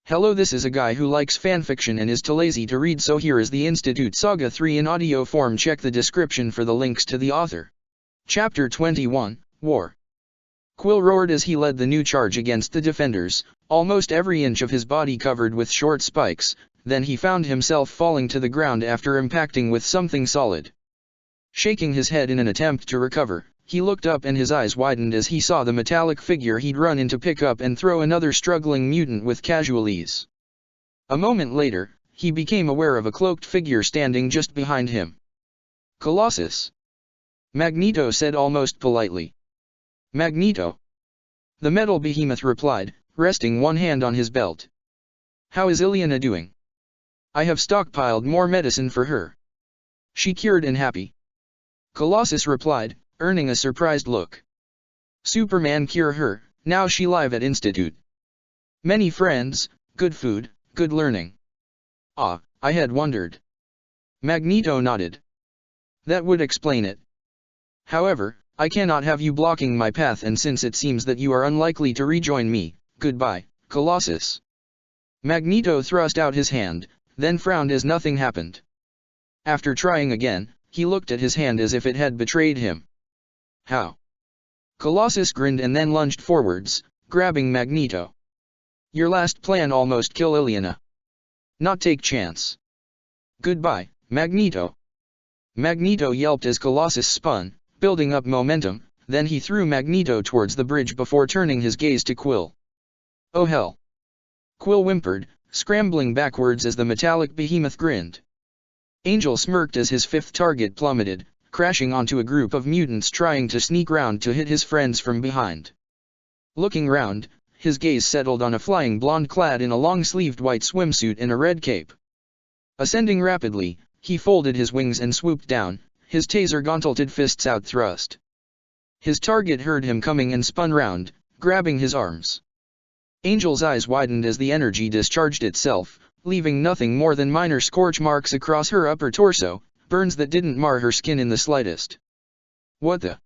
Hello, this is a guy who likes fanfiction and is too lazy to read, so here is the Institute Saga 3 in audio form. Check the description for the links to the author. Chapter 21, War. Quill roared as he led the new charge against the defenders, almost every inch of his body covered with short spikes. Then he found himself falling to the ground after impacting with something solid. Shaking his head in an attempt to recover, he looked up and his eyes widened as he saw the metallic figure he'd run in to pick up and throw another struggling mutant with casual ease. A moment later, he became aware of a cloaked figure standing just behind him. "Colossus," Magneto said almost politely. "Magneto," the metal behemoth replied, resting one hand on his belt. "How is Illyana doing? I have stockpiled more medicine for her. She cured and happy," Colossus replied, earning a surprised look. "Superman cure her, now she live at Institute. Many friends, good food, good learning." "Ah, I had wondered." Magneto nodded. "That would explain it. However, I cannot have you blocking my path, and since it seems that you are unlikely to rejoin me, goodbye, Colossus." Magneto thrust out his hand, then frowned as nothing happened. After trying again, he looked at his hand as if it had betrayed him. "How?" Colossus grinned and then lunged forwards, grabbing Magneto. "Your last plan almost kill Illyana. Not take chance. Goodbye, Magneto." Magneto yelped as Colossus spun, building up momentum, then he threw Magneto towards the bridge before turning his gaze to Quill. "Oh hell!" Quill whimpered, scrambling backwards as the metallic behemoth grinned. Angel smirked as his fifth target plummeted, crashing onto a group of mutants trying to sneak round to hit his friends from behind. Looking round, his gaze settled on a flying blonde clad in a long-sleeved white swimsuit and a red cape. Ascending rapidly, he folded his wings and swooped down, his taser-gauntleted fists outthrust. His target heard him coming and spun round, grabbing his arms. Angel's eyes widened as the energy discharged itself, leaving nothing more than minor scorch marks across her upper torso, burns that didn't mar her skin in the slightest. "What the?"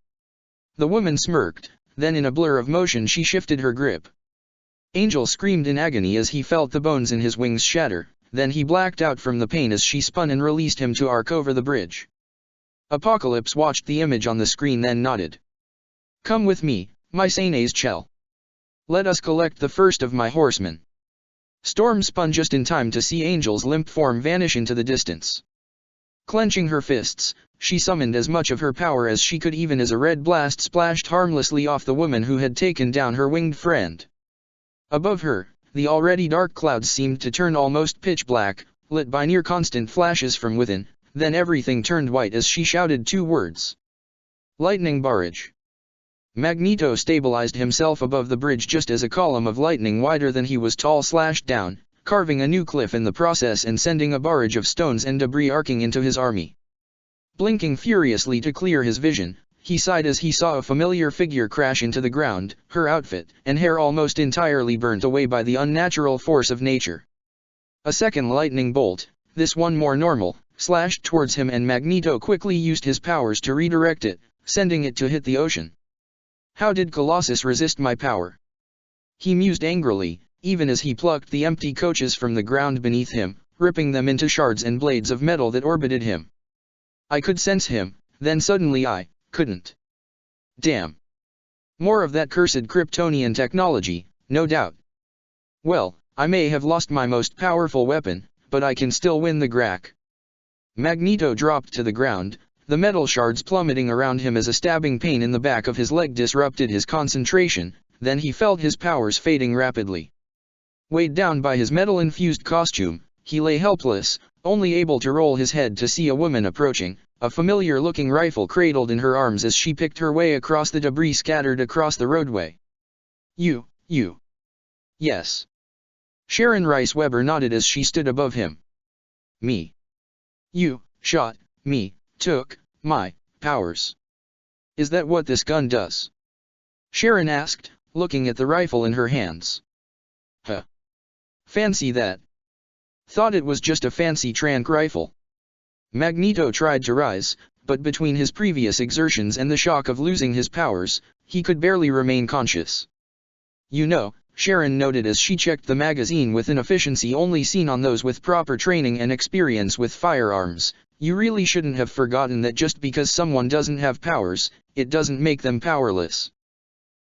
The woman smirked, then in a blur of motion she shifted her grip. Angel screamed in agony as he felt the bones in his wings shatter, then he blacked out from the pain as she spun and released him to arc over the bridge. Apocalypse watched the image on the screen then nodded. "Come with me, my Sanes Chell. Let us collect the first of my horsemen." Storm spun just in time to see Angel's limp form vanish into the distance. Clenching her fists, she summoned as much of her power as she could even as a red blast splashed harmlessly off the woman who had taken down her winged friend. Above her, the already dark clouds seemed to turn almost pitch black, lit by near-constant flashes from within, then everything turned white as she shouted two words. "Lightning barrage." Magneto stabilized himself above the bridge just as a column of lightning wider than he was tall slashed down, carving a new cliff in the process and sending a barrage of stones and debris arcing into his army. Blinking furiously to clear his vision, he sighed as he saw a familiar figure crash into the ground, her outfit and hair almost entirely burnt away by the unnatural force of nature. A second lightning bolt, this one more normal, slashed towards him and Magneto quickly used his powers to redirect it, sending it to hit the ocean. "How did Colossus resist my power?" he mused angrily, even as he plucked the empty coaches from the ground beneath him, ripping them into shards and blades of metal that orbited him. "I could sense him, then suddenly I couldn't. Damn. More of that cursed Kryptonian technology, no doubt. Well, I may have lost my most powerful weapon, but I can still win the Grak." Magneto dropped to the ground, the metal shards plummeting around him as a stabbing pain in the back of his leg disrupted his concentration, then he felt his powers fading rapidly. Weighed down by his metal-infused costume, he lay helpless, only able to roll his head to see a woman approaching, a familiar-looking rifle cradled in her arms as she picked her way across the debris scattered across the roadway. You. Yes. Sharon Rice Weber nodded as she stood above him. "Me. You shot me, took my powers. Is that what this gun does?" Sharon asked, looking at the rifle in her hands. "Huh. Fancy that. Thought it was just a fancy tranq rifle." Magneto tried to rise, but between his previous exertions and the shock of losing his powers, he could barely remain conscious. "You know, Sharon noted as she checked the magazine with an efficiency only seen on those with proper training and experience with firearms. You really shouldn't have forgotten that just because someone doesn't have powers, it doesn't make them powerless.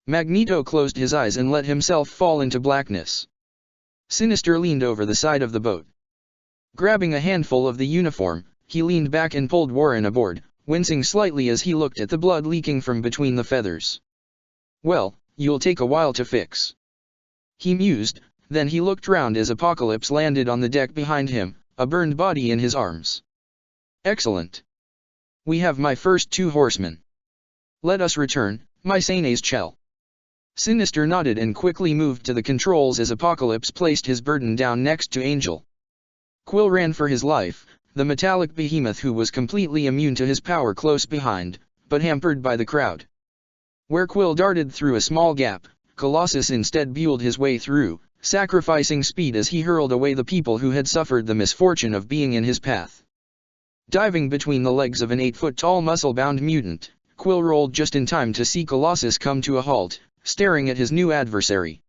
Magneto closed his eyes and let himself fall into blackness. Sinister leaned over the side of the boat. Grabbing a handful of the uniform, he leaned back and pulled Warren aboard, wincing slightly as he looked at the blood leaking from between the feathers. Well, you'll take a while to fix. He mused, then he looked round as Apocalypse landed on the deck behind him, a burned body in his arms. Excellent. We have my first 2 horsemen. Let us return, my Sanes Chell. Sinister nodded and quickly moved to the controls as Apocalypse placed his burden down next to Angel. Quill ran for his life, the metallic behemoth who was completely immune to his power close behind, but hampered by the crowd. Where Quill darted through a small gap, Colossus instead buelled his way through, sacrificing speed as he hurled away the people who had suffered the misfortune of being in his path. Diving between the legs of an 8-foot-tall muscle-bound mutant, Quill rolled just in time to see Colossus come to a halt, staring at his new adversary.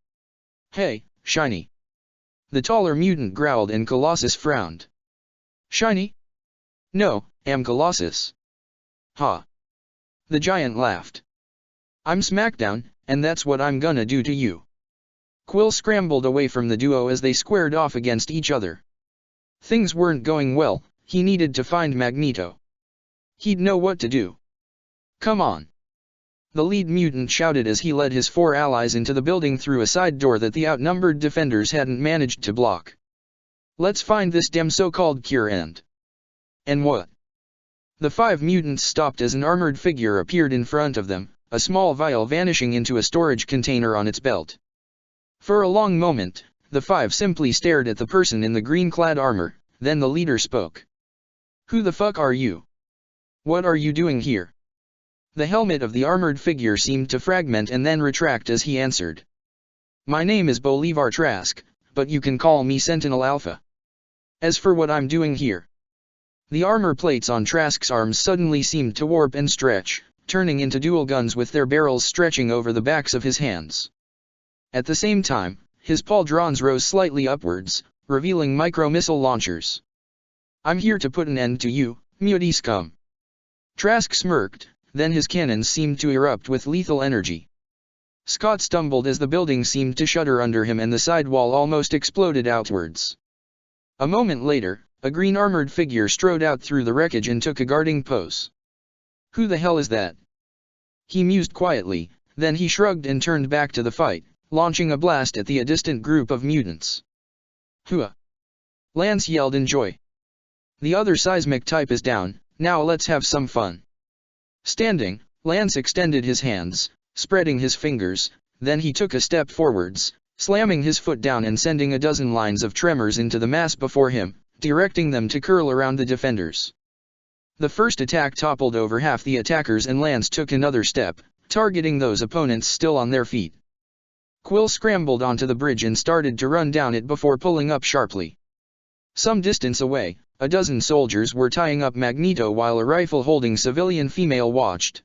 Hey, Shiny. The taller mutant growled and Colossus frowned. Shiny? No, am Colossus. Ha. The giant laughed. I'm Smackdown, and that's what I'm gonna do to you. Quill scrambled away from the duo as they squared off against each other. Things weren't going well, he needed to find Magneto. He'd know what to do. Come on. The lead mutant shouted as he led his 4 allies into the building through a side door that the outnumbered defenders hadn't managed to block. Let's find this damn so-called cure and what? The 5 mutants stopped as an armored figure appeared in front of them, a small vial vanishing into a storage container on its belt. For a long moment, the 5 simply stared at the person in the green-clad armor, then the leader spoke. Who the fuck are you? What are you doing here? The helmet of the armored figure seemed to fragment and then retract as he answered. My name is Bolivar Trask, but you can call me Sentinel Alpha. As for what I'm doing here. The armor plates on Trask's arms suddenly seemed to warp and stretch, turning into dual guns with their barrels stretching over the backs of his hands. At the same time, his pauldrons rose slightly upwards, revealing micro-missile launchers. I'm here to put an end to you, muty scum. Trask smirked, then his cannons seemed to erupt with lethal energy. Scott stumbled as the building seemed to shudder under him and the side wall almost exploded outwards. A moment later, a green armored figure strode out through the wreckage and took a guarding pose. Who the hell is that? He mused quietly, then he shrugged and turned back to the fight, launching a blast at the distant group of mutants. Hua! Lance yelled in joy. The other seismic type is down, now let's have some fun. Standing, Lance extended his hands, spreading his fingers, then he took a step forwards, slamming his foot down and sending a dozen lines of tremors into the mass before him, directing them to curl around the defenders. The first attack toppled over half the attackers and Lance took another step, targeting those opponents still on their feet. Quill scrambled onto the bridge and started to run down it before pulling up sharply. Some distance away, a dozen soldiers were tying up Magneto while a rifle-holding civilian female watched.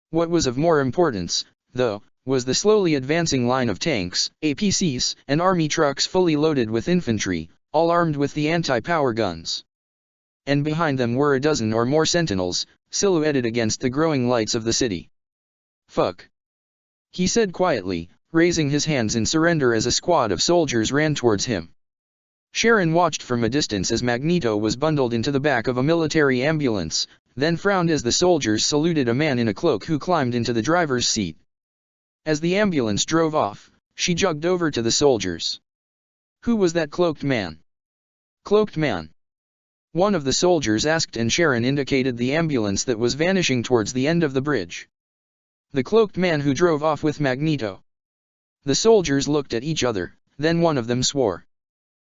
What was of more importance, though, was the slowly advancing line of tanks, APCs, and army trucks fully loaded with infantry, all armed with the anti-power guns. And behind them were a dozen or more sentinels, silhouetted against the growing lights of the city. Fuck. He said quietly, raising his hands in surrender as a squad of soldiers ran towards him. Sharon watched from a distance as Magneto was bundled into the back of a military ambulance, then frowned as the soldiers saluted a man in a cloak who climbed into the driver's seat. As the ambulance drove off, she jogged over to the soldiers. Who was that cloaked man? Cloaked man? One of the soldiers asked and Sharon indicated the ambulance that was vanishing towards the end of the bridge. The cloaked man who drove off with Magneto. The soldiers looked at each other, then one of them swore.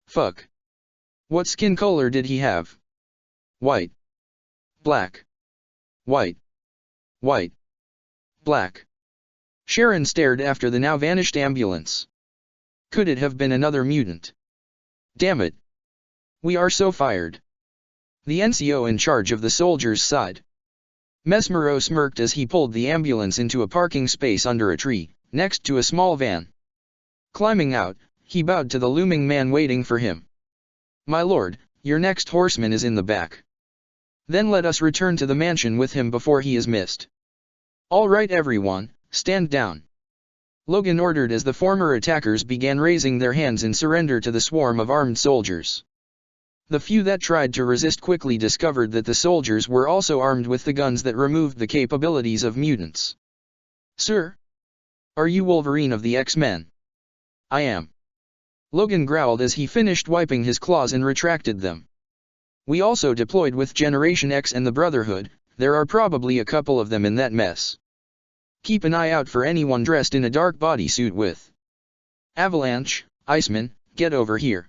Fuck. What skin color did he have? White. Black. White. White. Black. Sharon stared after the now vanished ambulance. Could it have been another mutant? Damn it. We are so fired. The NCO in charge of the soldiers sighed. Mesmero smirked as he pulled the ambulance into a parking space under a tree, next to a small van. Climbing out, he bowed to the looming man waiting for him. "My lord, your next horseman is in the back. Then let us return to the mansion with him before he is missed." "All right everyone, stand down," Logan ordered as the former attackers began raising their hands in surrender to the swarm of armed soldiers. The few that tried to resist quickly discovered that the soldiers were also armed with the guns that removed the capabilities of mutants. "Sir? Are you Wolverine of the X-Men?" "I am," Logan growled as he finished wiping his claws and retracted them. "We also deployed with Generation X and the Brotherhood. There are probably a couple of them in that mess. Keep an eye out for anyone dressed in a dark bodysuit with Avalanche, Iceman, get over here."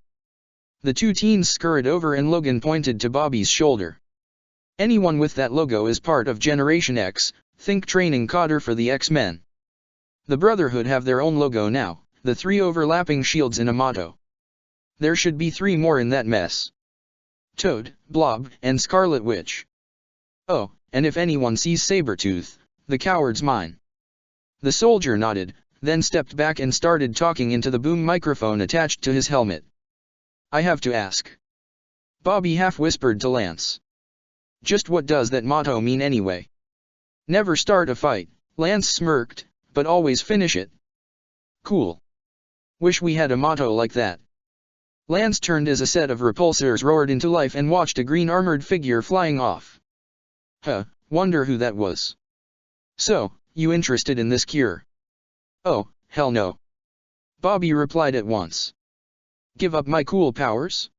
The two teens scurried over and Logan pointed to Bobby's shoulder. "Anyone with that logo is part of Generation X, think training cadre for the X-Men. The Brotherhood have their own logo now, the 3 overlapping shields and a motto. There should be 3 more in that mess. Toad, Blob, and Scarlet Witch. Oh, and if anyone sees Sabretooth, the coward's mine." The soldier nodded, then stepped back and started talking into the boom microphone attached to his helmet. "I have to ask," Bobby half-whispered to Lance. "Just what does that motto mean anyway?" "Never start a fight," Lance smirked, "but always finish it." "Cool. Wish we had a motto like that." Lance turned as a set of repulsors roared into life and watched a green armored figure flying off. "Huh, wonder who that was." "So, you interested in this cure?" "Oh, hell no," Bobby replied at once. "Give up my cool powers?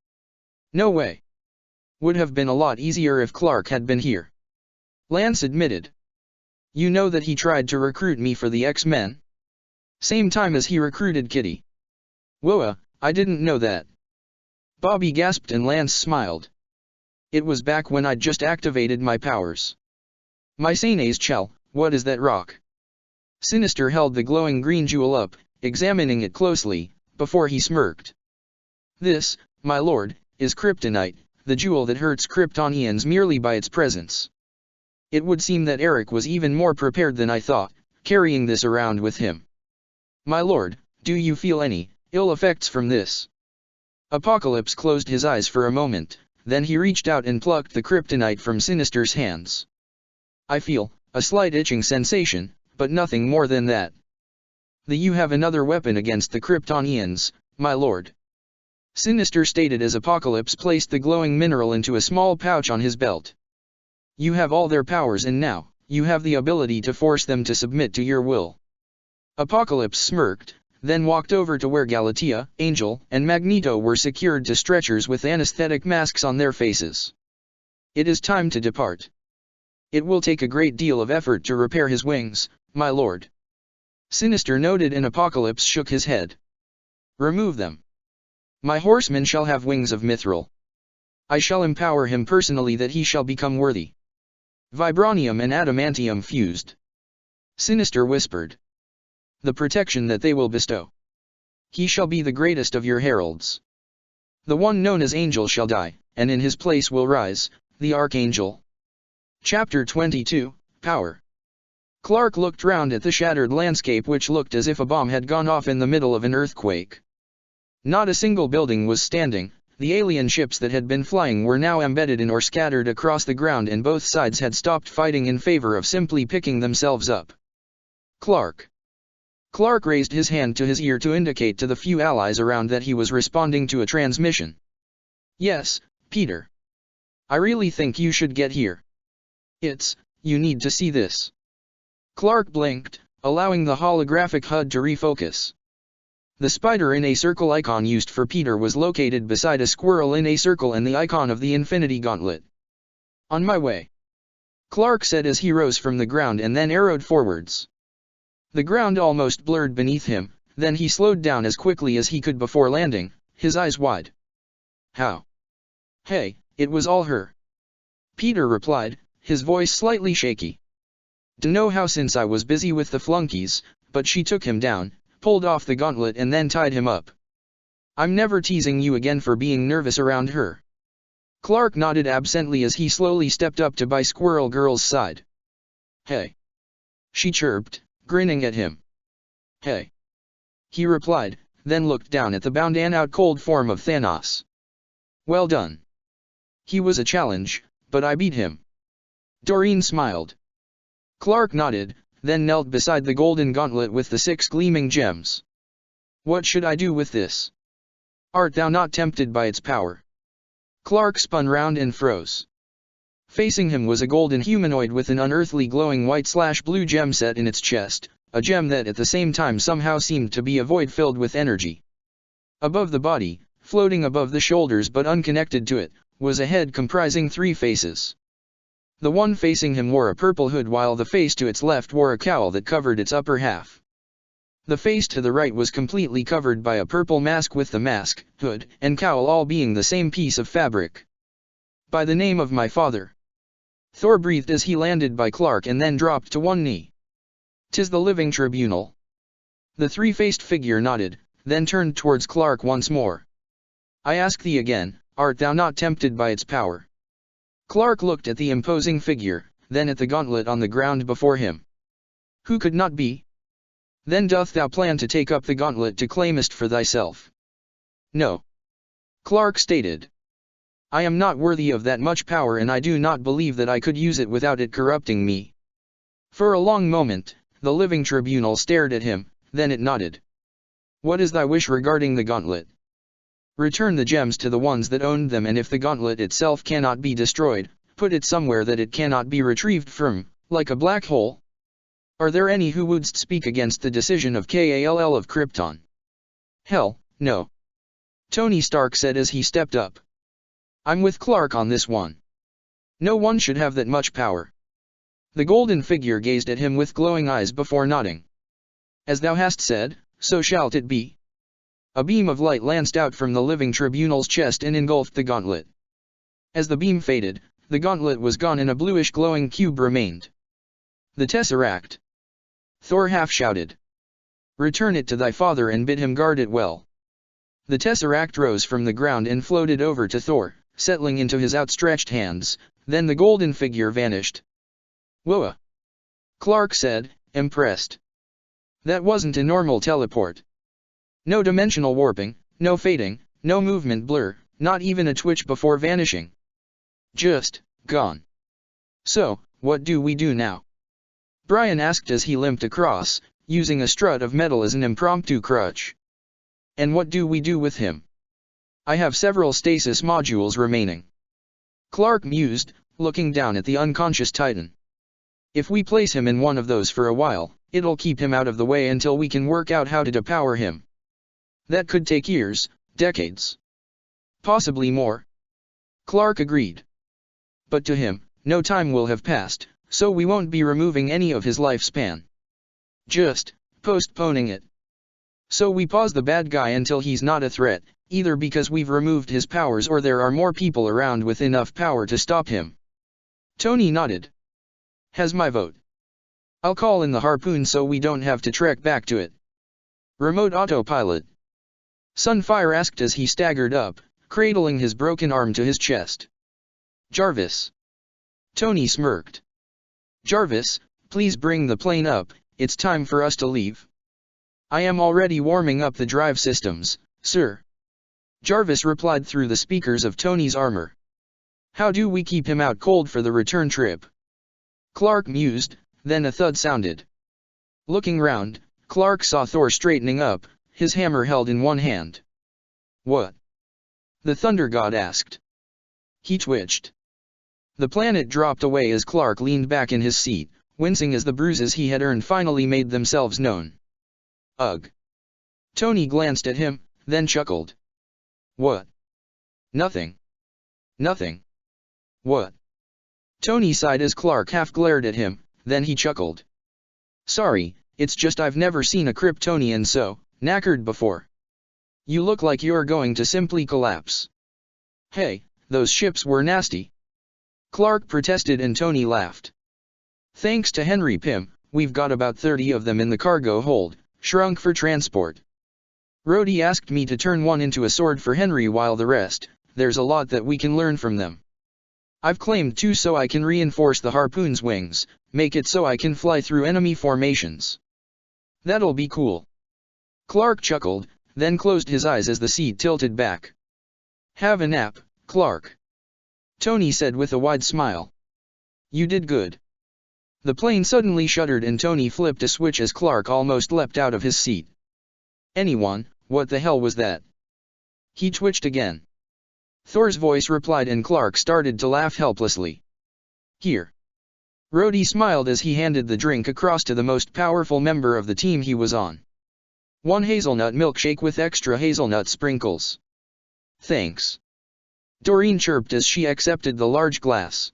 No way. Would have been a lot easier if Clark had been here," Lance admitted. "You know that he tried to recruit me for the X-Men? Same time as he recruited Kitty." "Whoa, I didn't know that." Bobby gasped and Lance smiled. "It was back when I'd just activated my powers. My Sane's Chell, what is that rock?" Sinister held the glowing green jewel up, examining it closely, before he smirked. "This, my lord, is kryptonite, the jewel that hurts Kryptonians merely by its presence." It would seem that Eric was even more prepared than I thought, carrying this around with him. "My lord, do you feel any ill effects from this?" Apocalypse closed his eyes for a moment, then he reached out and plucked the kryptonite from Sinister's hands. "I feel a slight itching sensation, but nothing more than that." "You have another weapon against the Kryptonians, my lord," Sinister stated as Apocalypse placed the glowing mineral into a small pouch on his belt. "You have all their powers and now, you have the ability to force them to submit to your will." Apocalypse smirked, then walked over to where Galatea, Angel, and Magneto were secured to stretchers with anesthetic masks on their faces. "It is time to depart. It will take a great deal of effort to repair his wings, my lord." Sinister noted and Apocalypse shook his head. "Remove them. My horseman shall have wings of mithril. I shall empower him personally that he shall become worthy. Vibranium and adamantium fused," Sinister whispered. "The protection that they will bestow. He shall be the greatest of your heralds. The one known as Angel shall die, and in his place will rise, the Archangel." Chapter 22, Power. Clark looked round at the shattered landscape which looked as if a bomb had gone off in the middle of an earthquake. Not a single building was standing, the alien ships that had been flying were now embedded in or scattered across the ground and both sides had stopped fighting in favor of simply picking themselves up. "Clark." Clark raised his hand to his ear to indicate to the few allies around that he was responding to a transmission. "Yes, Peter. I really think you should get here. You need to see this." Clark blinked, allowing the holographic HUD to refocus. The spider in a circle icon used for Peter was located beside a squirrel in a circle and the icon of the Infinity Gauntlet. "On my way," Clark said as he rose from the ground and then arrowed forwards. The ground almost blurred beneath him, then he slowed down as quickly as he could before landing, his eyes wide. "How?" "Hey, it was all her," Peter replied, his voice slightly shaky. "Dunno how since I was busy with the flunkies, but she took him down, pulled off the gauntlet and then tied him up. I'm never teasing you again for being nervous around her." Clark nodded absently as he slowly stepped up to by Squirrel Girl's side. "Hey," she chirped, grinning at him. "Hey," he replied, then looked down at the bound-and-out cold form of Thanos. Well done. He was a challenge, but I beat him. Doreen smiled. Clark nodded, then knelt beside the golden gauntlet with the 6 gleaming gems. What should I do with this? Art thou not tempted by its power? Clark spun round and froze. Facing him was a golden humanoid with an unearthly glowing white/blue gem set in its chest, a gem that at the same time somehow seemed to be a void filled with energy. Above the body, floating above the shoulders but unconnected to it, was a head comprising 3 faces. The one facing him wore a purple hood while the face to its left wore a cowl that covered its upper half. The face to the right was completely covered by a purple mask with the mask, hood, and cowl all being the same piece of fabric. By the name of my father. Thor breathed as he landed by Clark and then dropped to one knee. 'Tis the living tribunal. The 3-faced figure nodded, then turned towards Clark once more. I ask thee again, art thou not tempted by its power? Clark looked at the imposing figure, then at the gauntlet on the ground before him. Who could not be? Then doth thou plan to take up the gauntlet to claimest for thyself? No. Clark stated. I am not worthy of that much power and I do not believe that I could use it without it corrupting me. For a long moment, the living tribunal stared at him, then it nodded. What is thy wish regarding the gauntlet? Return the gems to the ones that owned them, and if the gauntlet itself cannot be destroyed, put it somewhere that it cannot be retrieved from, like a black hole. Are there any who would speak against the decision of Kall of Krypton? Hell, no. Tony Stark said as he stepped up. I'm with Clark on this one. No one should have that much power. The golden figure gazed at him with glowing eyes before nodding. As thou hast said, so shall it be. A beam of light lanced out from the living tribunal's chest and engulfed the gauntlet. As the beam faded, the gauntlet was gone and a bluish glowing cube remained. The Tesseract. Thor half shouted. Return it to thy father and bid him guard it well. The Tesseract rose from the ground and floated over to Thor, settling into his outstretched hands, then the golden figure vanished. Whoa! Clark said, impressed. That wasn't a normal teleport. No dimensional warping, no fading, no movement blur, not even a twitch before vanishing. Just, gone. So, what do we do now? Brian asked as he limped across, using a strut of metal as an impromptu crutch. And what do we do with him? I have several stasis modules remaining. Clark mused, looking down at the unconscious Titan. If we place him in one of those for a while, it'll keep him out of the way until we can work out how to depower him. That could take years, decades. Possibly more. Clark agreed. But to him, no time will have passed, so we won't be removing any of his lifespan. Just postponing it. So we pause the bad guy until he's not a threat, either because we've removed his powers or there are more people around with enough power to stop him. Tony nodded. Has my vote. I'll call in the harpoon so we don't have to trek back to it. Remote autopilot. Sunfire asked as he staggered up, cradling his broken arm to his chest. Jarvis. Tony smirked. Jarvis, please bring the plane up, it's time for us to leave. I am already warming up the drive systems, sir. Jarvis replied through the speakers of Tony's armor. How do we keep him out cold for the return trip? Clark mused, then a thud sounded. Looking round, Clark saw Thor straightening up, his hammer held in one hand. What? The Thunder God asked. He twitched. The planet dropped away as Clark leaned back in his seat, wincing as the bruises he had earned finally made themselves known. Ugh. Tony glanced at him, then chuckled. What? Nothing. Nothing. What? Tony sighed as Clark half glared at him, then he chuckled. Sorry, it's just I've never seen a Kryptonian so knackered before. You look like you're going to simply collapse. Hey, those ships were nasty. Clark protested and Tony laughed. Thanks to Henry Pym, we've got about 30 of them in the cargo hold, shrunk for transport. Rhodey asked me to turn one into a sword for Henry while the rest, there's a lot that we can learn from them. I've claimed 2 so I can reinforce the harpoon's wings, make it so I can fly through enemy formations. That'll be cool. Clark chuckled, then closed his eyes as the seat tilted back. "Have a nap, Clark," Tony said with a wide smile. "You did good." The plane suddenly shuddered and Tony flipped a switch as Clark almost leapt out of his seat. "Anyone, what the hell was that?" He twitched again. Thor's voice replied and Clark started to laugh helplessly. "Here." Rhodey smiled as he handed the drink across to the most powerful member of the team he was on. "One hazelnut milkshake with extra hazelnut sprinkles." "Thanks." Doreen chirped as she accepted the large glass.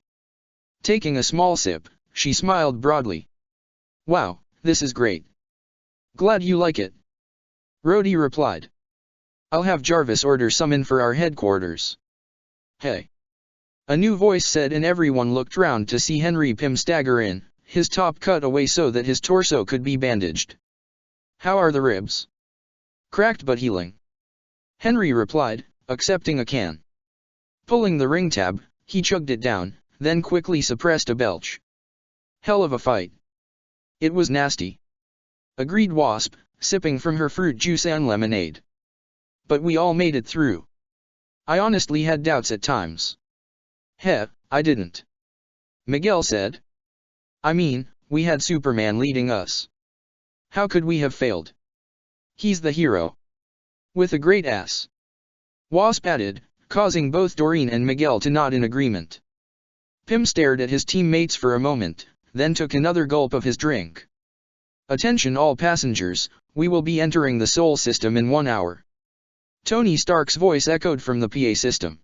Taking a small sip, she smiled broadly. "Wow, this is great. Glad you like it." Rhodey replied. "I'll have Jarvis order some in for our headquarters." "Hey." A new voice said and everyone looked round to see Henry Pym stagger in, his top cut away so that his torso could be bandaged. "How are the ribs?" "Cracked but healing," Henry replied, accepting a can. Pulling the ring tab, he chugged it down, then quickly suppressed a belch. "Hell of a fight." "It was nasty," agreed Wasp, sipping from her fruit juice and lemonade. "But we all made it through. I honestly had doubts at times." "Heh, I didn't," Miguel said. "I mean, we had Superman leading us. How could we have failed? He's the hero. With a great ass," Wasp added, causing both Doreen and Miguel to nod in agreement. Pym stared at his teammates for a moment, then took another gulp of his drink. "Attention all passengers, we will be entering the Sol system in 1 hour." Tony Stark's voice echoed from the PA system.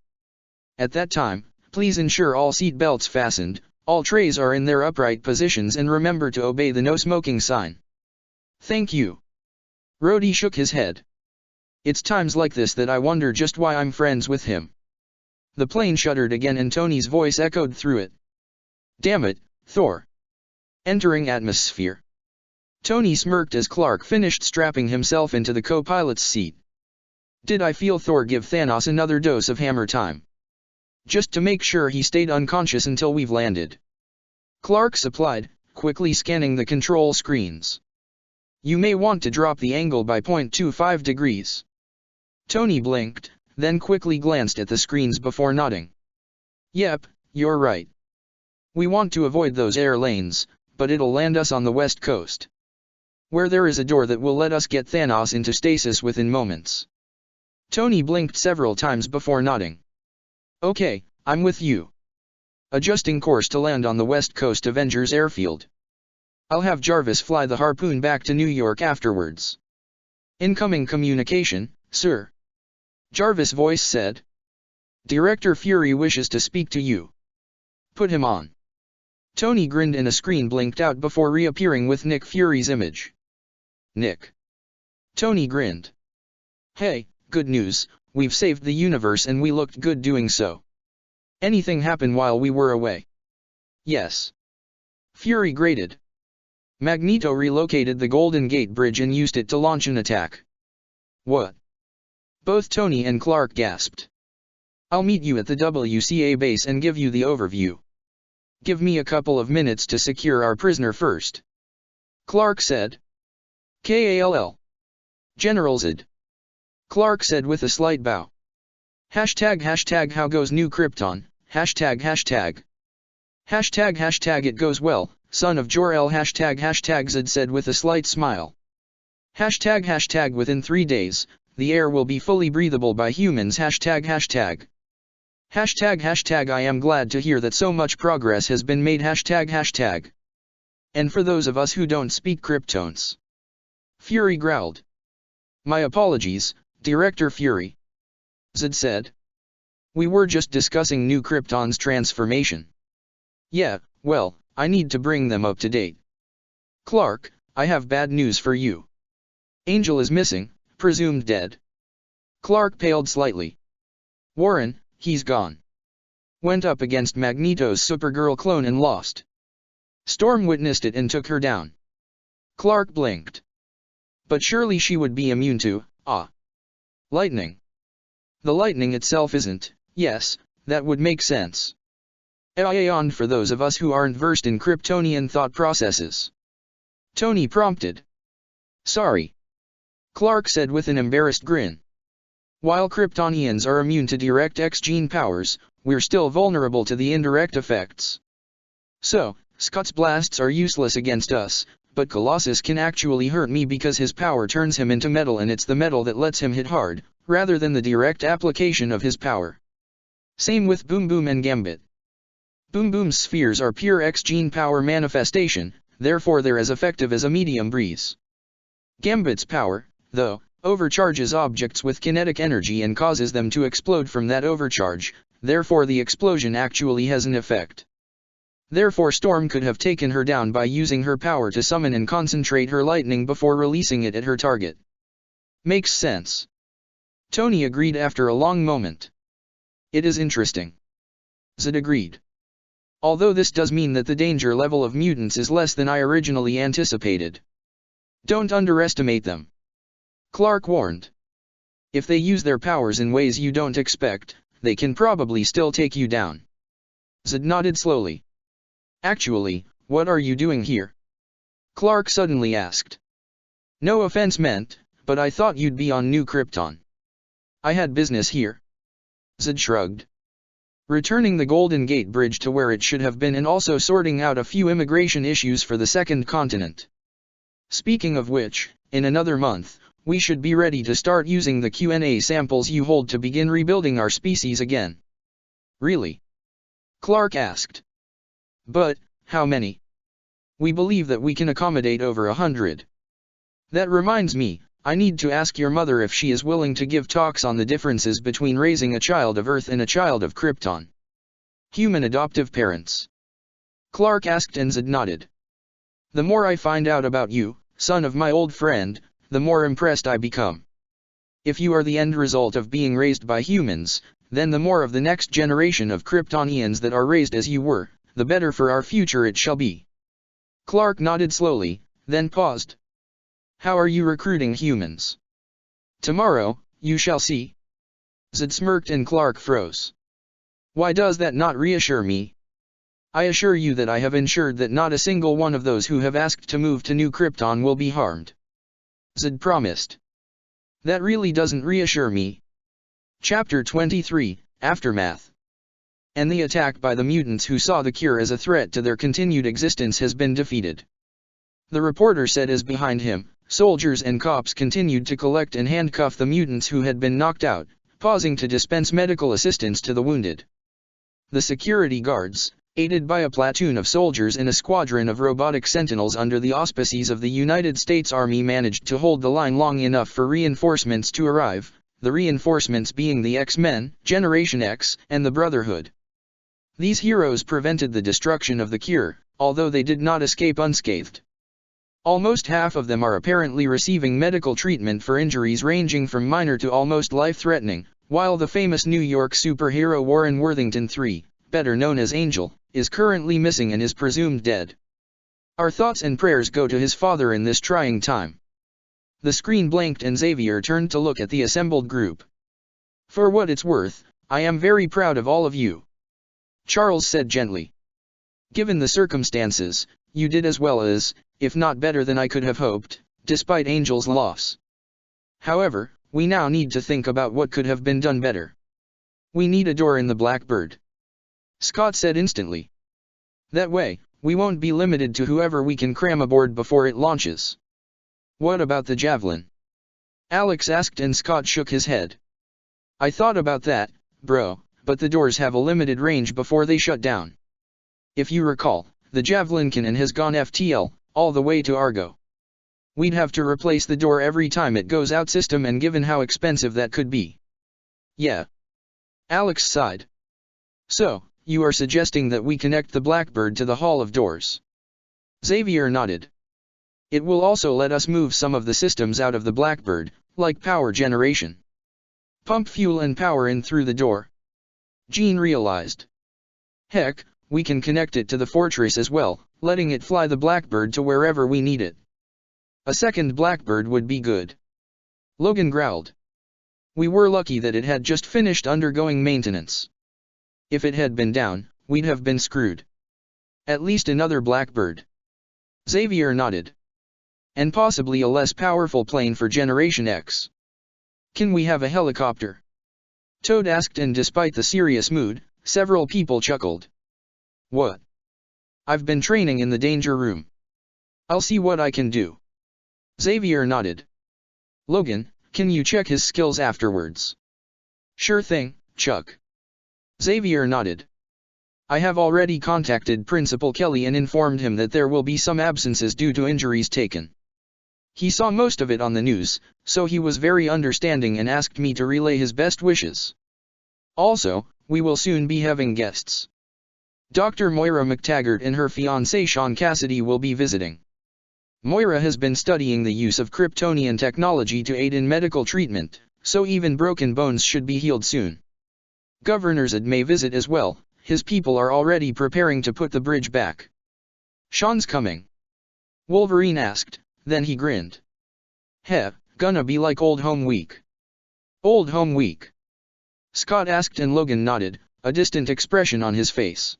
"At that time, please ensure all seat belts fastened, all trays are in their upright positions and remember to obey the no smoking sign." "Thank you." Rhodey shook his head. "It's times like this that I wonder just why I'm friends with him." The plane shuddered again and Tony's voice echoed through it. "Damn it, Thor." Entering atmosphere. Tony smirked as Clark finished strapping himself into the co-pilot's seat. "Did I feel Thor give Thanos another dose of hammer time? Just to make sure he stayed unconscious until we've landed," Clark supplied, quickly scanning the control screens. "You may want to drop the angle by 0.25 degrees. Tony blinked, then quickly glanced at the screens before nodding. "Yep, you're right. We want to avoid those air lanes, but it'll land us on the west coast, where there is a door that will let us get Thanos into stasis within moments." Tony blinked several times before nodding. "Okay, I'm with you." Adjusting course to land on the west coast Avengers airfield. "I'll have Jarvis fly the Harpoon back to New York afterwards." "Incoming communication, sir," Jarvis' voice said. "Director Fury wishes to speak to you." "Put him on." Tony grinned and a screen blinked out before reappearing with Nick Fury's image. "Nick." Tony grinned. "Hey, good news, we've saved the universe and we looked good doing so. Anything happen while we were away?" "Yes." Fury grated. "Magneto relocated the Golden Gate Bridge and used it to launch an attack." "What?" Both Tony and Clark gasped. "I'll meet you at the WCA base and give you the overview. Give me a couple of minutes to secure our prisoner first," Clark said. "KALL. General Zod," Clark said with a slight bow. Hashtag how goes New Krypton, hashtag. Hashtag it goes well, son of Jor-El hashtag Zod said with a slight smile. Hashtag within 3 days, the air will be fully breathable by humans hashtag. I am glad to hear that so much progress has been made hashtag. And for those of us who don't speak Kryptonese. Fury growled. "My apologies, Director Fury," Zod said. "We were just discussing New Krypton's transformation." "Yeah, well, I need to bring them up to date. Clark, I have bad news for you. Angel is missing, presumed dead." Clark paled slightly. "Warren, he's gone. Went up against Magneto's Supergirl clone and lost. Storm witnessed it and took her down." Clark blinked. "But surely she would be immune to, lightning." "The lightning itself isn't, yes, that would make sense. Yawned for those of us who aren't versed in Kryptonian thought processes." Tony prompted. "Sorry." Clark said with an embarrassed grin. While Kryptonians are immune to direct X-gene powers, we're still vulnerable to the indirect effects. So, Scott's blasts are useless against us, but Colossus can actually hurt me because his power turns him into metal, and it's the metal that lets him hit hard, rather than the direct application of his power. Same with Boom Boom and Gambit. Boom Boom's spheres are pure X-gene power manifestation, therefore they're as effective as a medium breeze. Gambit's power, though, overcharges objects with kinetic energy and causes them to explode from that overcharge, therefore the explosion actually has an effect. Therefore Storm could have taken her down by using her power to summon and concentrate her lightning before releasing it at her target. Makes sense. Tony agreed after a long moment. It is interesting. Zed agreed. Although this does mean that the danger level of mutants is less than I originally anticipated. Don't underestimate them. Clark warned. If they use their powers in ways you don't expect, they can probably still take you down. Zed nodded slowly. Actually, what are you doing here? Clark suddenly asked. No offense meant, but I thought you'd be on New Krypton. I had business here. Zed shrugged. Returning the Golden Gate Bridge to where it should have been and also sorting out a few immigration issues for the second continent. Speaking of which, in another month, we should be ready to start using the Q&A samples you hold to begin rebuilding our species again. Really? Clark asked. But, how many? We believe that we can accommodate over 100. That reminds me, I need to ask your mother if she is willing to give talks on the differences between raising a child of Earth and a child of Krypton. Human adoptive parents. Clark asked and Zed nodded. The more I find out about you, son of my old friend, the more impressed I become. If you are the end result of being raised by humans, then the more of the next generation of Kryptonians that are raised as you were, the better for our future it shall be. Clark nodded slowly, then paused. How are you recruiting humans? Tomorrow, you shall see. Zed smirked and Clark froze. Why does that not reassure me? I assure you that I have ensured that not a single one of those who have asked to move to New Krypton will be harmed. Zed promised. That really doesn't reassure me. Chapter 23, Aftermath. And the attack by the mutants who saw the cure as a threat to their continued existence has been defeated. The reporter said as behind him, soldiers and cops continued to collect and handcuff the mutants who had been knocked out, pausing to dispense medical assistance to the wounded. The security guards, aided by a platoon of soldiers and a squadron of robotic sentinels under the auspices of the United States Army, managed to hold the line long enough for reinforcements to arrive, the reinforcements being the X-Men, Generation X, and the Brotherhood. These heroes prevented the destruction of the cure, although they did not escape unscathed. Almost half of them are apparently receiving medical treatment for injuries ranging from minor to almost life-threatening, while the famous New York superhero Warren Worthington III, better known as Angel, is currently missing and is presumed dead. Our thoughts and prayers go to his father in this trying time. The screen blanked and Xavier turned to look at the assembled group. For what it's worth, I am very proud of all of you. Charles said gently. Given the circumstances, you did as well as, if not better than I could have hoped, despite Angel's loss. However, we now need to think about what could have been done better. We need a door in the Blackbird. Scott said instantly. That way, we won't be limited to whoever we can cram aboard before it launches. What about the Javelin? Alex asked and Scott shook his head. I thought about that, bro, but the doors have a limited range before they shut down. If you recall, the Javelin cannon has gone FTL, all the way to Argo. We'd have to replace the door every time it goes out system, and given how expensive that could be. Yeah. Alex sighed. So, you are suggesting that we connect the Blackbird to the Hall of Doors? Xavier nodded. It will also let us move some of the systems out of the Blackbird, like power generation. Pump fuel and power in through the door. Jean realized. Heck, we can connect it to the fortress as well, letting it fly the Blackbird to wherever we need it. A second Blackbird would be good. Logan growled. We were lucky that it had just finished undergoing maintenance. If it had been down, we'd have been screwed. At least another Blackbird. Xavier nodded. And possibly a less powerful plane for Generation X. Can we have a helicopter? Toad asked, and despite the serious mood, several people chuckled. What? I've been training in the danger room. I'll see what I can do. Xavier nodded. Logan, can you check his skills afterwards? Sure thing, Chuck. Xavier nodded. I have already contacted Principal Kelly and informed him that there will be some absences due to injuries taken. He saw most of it on the news, so he was very understanding and asked me to relay his best wishes. Also, we will soon be having guests. Dr. Moira McTaggart and her fiancé Sean Cassidy will be visiting. Moira has been studying the use of Kryptonian technology to aid in medical treatment, so even broken bones should be healed soon. Governor Zed may visit as well. His people are already preparing to put the bridge back. Sean's coming? Wolverine asked, then he grinned. Heh, gonna be like Old Home Week. Old Home Week? Scott asked, and Logan nodded, a distant expression on his face.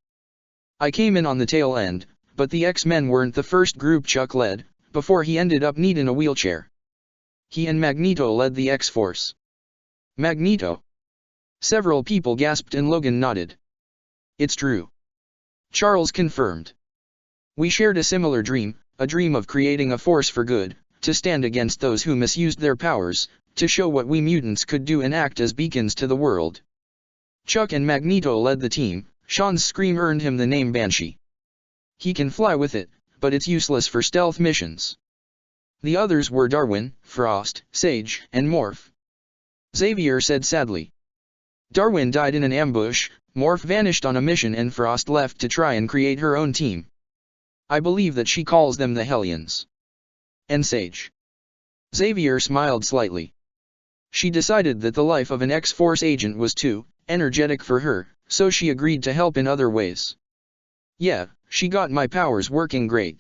I came in on the tail end, but the X-Men weren't the first group Chuck led, before he ended up neat in a wheelchair. He and Magneto led the X-Force. Magneto? Several people gasped, and Logan nodded. It's true. Charles confirmed. We shared a similar dream, a dream of creating a force for good, to stand against those who misused their powers, to show what we mutants could do and act as beacons to the world. Chuck and Magneto led the team. Sean's scream earned him the name Banshee. He can fly with it, but it's useless for stealth missions. The others were Darwin, Frost, Sage, and Morph. Xavier said sadly. Darwin died in an ambush, Morph vanished on a mission, and Frost left to try and create her own team. I believe that she calls them the Hellions. And Sage? Xavier smiled slightly. She decided that the life of an X-Force agent was too energetic for her, so she agreed to help in other ways. Yeah, she got my powers working great.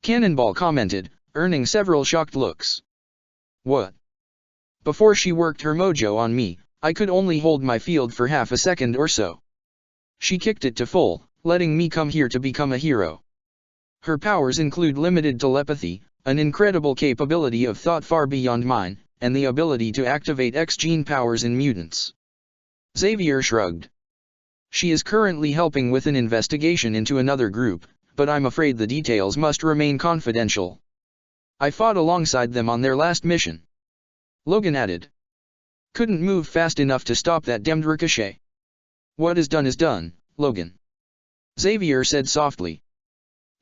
Cannonball commented, earning several shocked looks. What? Before she worked her mojo on me, I could only hold my field for half a second or so. She kicked it to full, letting me come here to become a hero. Her powers include limited telepathy, an incredible capability of thought far beyond mine, and the ability to activate X-gene powers in mutants. Xavier shrugged. She is currently helping with an investigation into another group, but I'm afraid the details must remain confidential. I fought alongside them on their last mission. Logan added. Couldn't move fast enough to stop that demmed ricochet. What is done, Logan. Xavier said softly.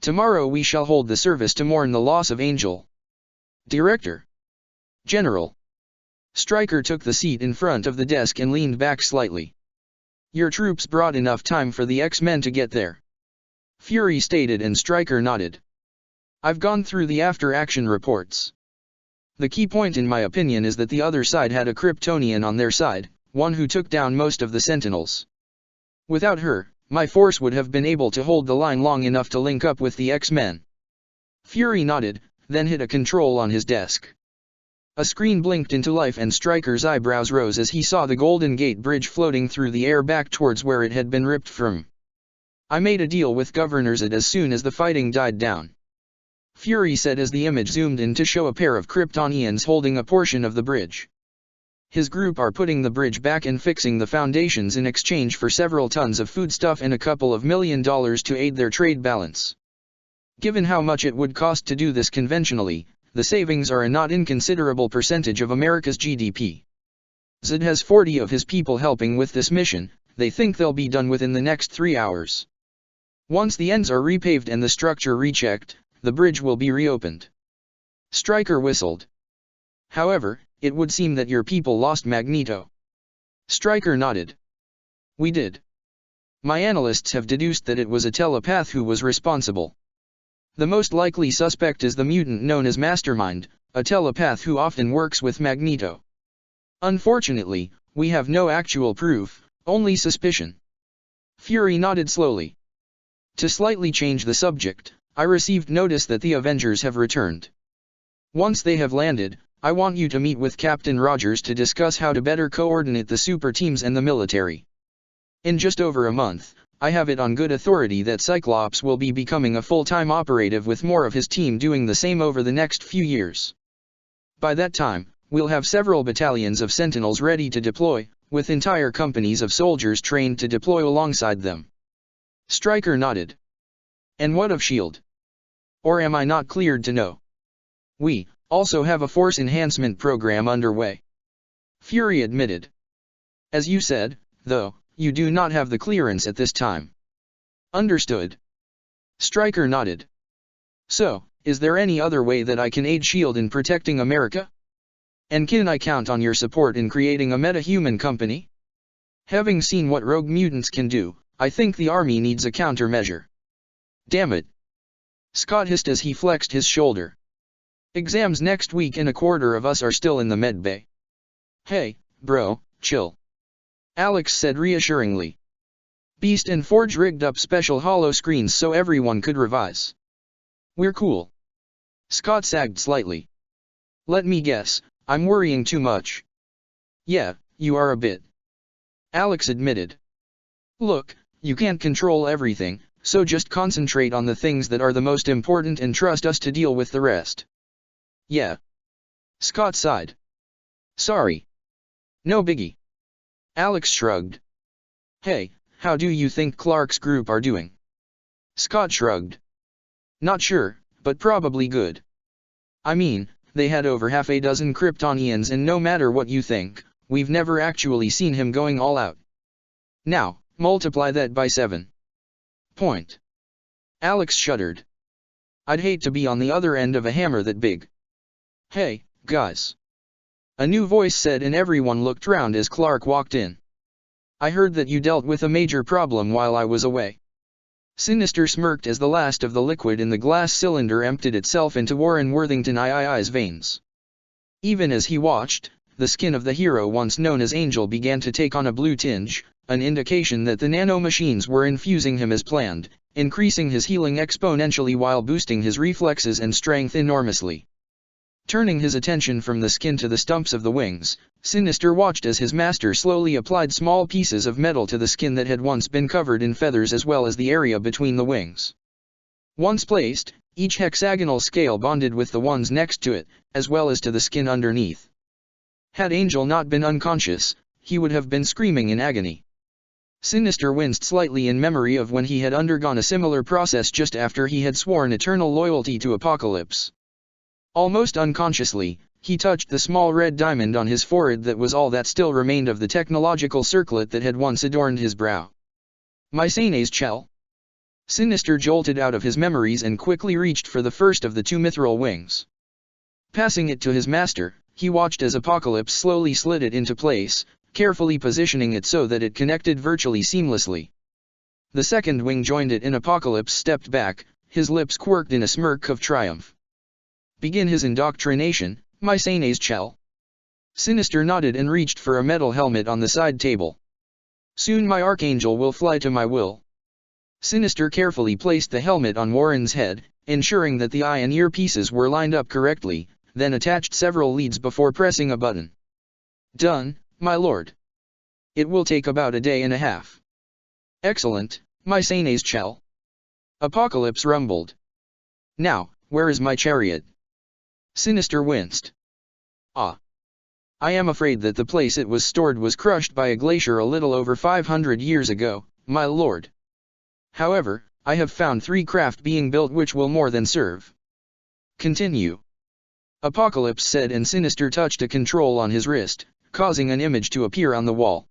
Tomorrow we shall hold the service to mourn the loss of Angel. Director. General. Stryker took the seat in front of the desk and leaned back slightly. Your troops brought enough time for the X-Men to get there. Fury stated, and Stryker nodded. I've gone through the after-action reports. The key point in my opinion is that the other side had a Kryptonian on their side, one who took down most of the Sentinels. Without her, my force would have been able to hold the line long enough to link up with the X-Men. Fury nodded, then hit a control on his desk. A screen blinked into life, and Stryker's eyebrows rose as he saw the Golden Gate Bridge floating through the air back towards where it had been ripped from. I made a deal with Governor Zed as soon as the fighting died down. Fury said as the image zoomed in to show a pair of Kryptonians holding a portion of the bridge. His group are putting the bridge back and fixing the foundations in exchange for several tons of foodstuff and a couple of $1 million to aid their trade balance. Given how much it would cost to do this conventionally, the savings are a not inconsiderable percentage of America's GDP. Zed has 40 of his people helping with this mission. They think they'll be done within the next 3 hours. Once the ends are repaved and the structure rechecked, the bridge will be reopened. Stryker whistled. However, it would seem that your people lost Magneto. Stryker nodded. We did. My analysts have deduced that it was a telepath who was responsible. The most likely suspect is the mutant known as Mastermind, a telepath who often works with Magneto. Unfortunately, we have no actual proof, only suspicion. Fury nodded slowly. To slightly change the subject, I received notice that the Avengers have returned. Once they have landed, I want you to meet with Captain Rogers to discuss how to better coordinate the super teams and the military. In just over a month, I have it on good authority that Cyclops will be becoming a full-time operative with more of his team doing the same over the next few years. By that time, we'll have several battalions of Sentinels ready to deploy, with entire companies of soldiers trained to deploy alongside them. Stryker nodded. And what of S.H.I.E.L.D.? Or am I not cleared to know? We also have a force enhancement program underway. Fury admitted. As you said, though, you do not have the clearance at this time. Understood. Stryker nodded. So, is there any other way that I can aid S.H.I.E.L.D. in protecting America? And can I count on your support in creating a meta-human company? Having seen what rogue mutants can do, I think the army needs a countermeasure. Damn it. Scott hissed as he flexed his shoulder. Exams next week and a quarter of us are still in the med bay. Hey, bro, chill. Alex said reassuringly. Beast and Forge rigged up special holo screens so everyone could revise. We're cool. Scott sagged slightly. Let me guess, I'm worrying too much. Yeah, you are a bit. Alex admitted. Look, you can't control everything, so just concentrate on the things that are the most important and trust us to deal with the rest. Yeah. Scott sighed. Sorry. No biggie. Alex shrugged. Hey, how do you think Clark's group are doing? Scott shrugged. Not sure, but probably good. I mean, they had over half a dozen Kryptonians and no matter what you think, we've never actually seen him going all out. Now, multiply that by 7. Point. Alex shuddered. I'd hate to be on the other end of a hammer that big. Hey, guys. A new voice said and everyone looked round as Clark walked in. I heard that you dealt with a major problem while I was away. Sinister smirked as the last of the liquid in the glass cylinder emptied itself into Warren Worthington II's veins. Even as he watched, the skin of the hero once known as Angel began to take on a blue tinge, an indication that the nanomachines were infusing him as planned, increasing his healing exponentially while boosting his reflexes and strength enormously. Turning his attention from the skin to the stumps of the wings, Sinister watched as his master slowly applied small pieces of metal to the skin that had once been covered in feathers as well as the area between the wings. Once placed, each hexagonal scale bonded with the ones next to it, as well as to the skin underneath. Had Angel not been unconscious, he would have been screaming in agony. Sinister winced slightly in memory of when he had undergone a similar process just after he had sworn eternal loyalty to Apocalypse. Almost unconsciously, he touched the small red diamond on his forehead that was all that still remained of the technological circlet that had once adorned his brow. Mycenae's shell. Sinister jolted out of his memories and quickly reached for the first of the 2 mithril wings. Passing it to his master, he watched as Apocalypse slowly slid it into place, carefully positioning it so that it connected virtually seamlessly. The second wing joined it and Apocalypse stepped back, his lips quirked in a smirk of triumph. Begin his indoctrination, Mycenae's shell. Sinister nodded and reached for a metal helmet on the side table. Soon my Archangel will fly to my will. Sinister carefully placed the helmet on Warren's head, ensuring that the eye and ear pieces were lined up correctly, then attached several leads before pressing a button. Done, my lord. It will take about a day and a half. Excellent, Mycenae's shell. Apocalypse rumbled. Now, where is my chariot? Sinister winced. Ah. I am afraid that the place it was stored was crushed by a glacier a little over 500 years ago, my lord. However, I have found 3 craft being built which will more than serve. Continue. Apocalypse said and Sinister touched a control on his wrist, causing an image to appear on the wall.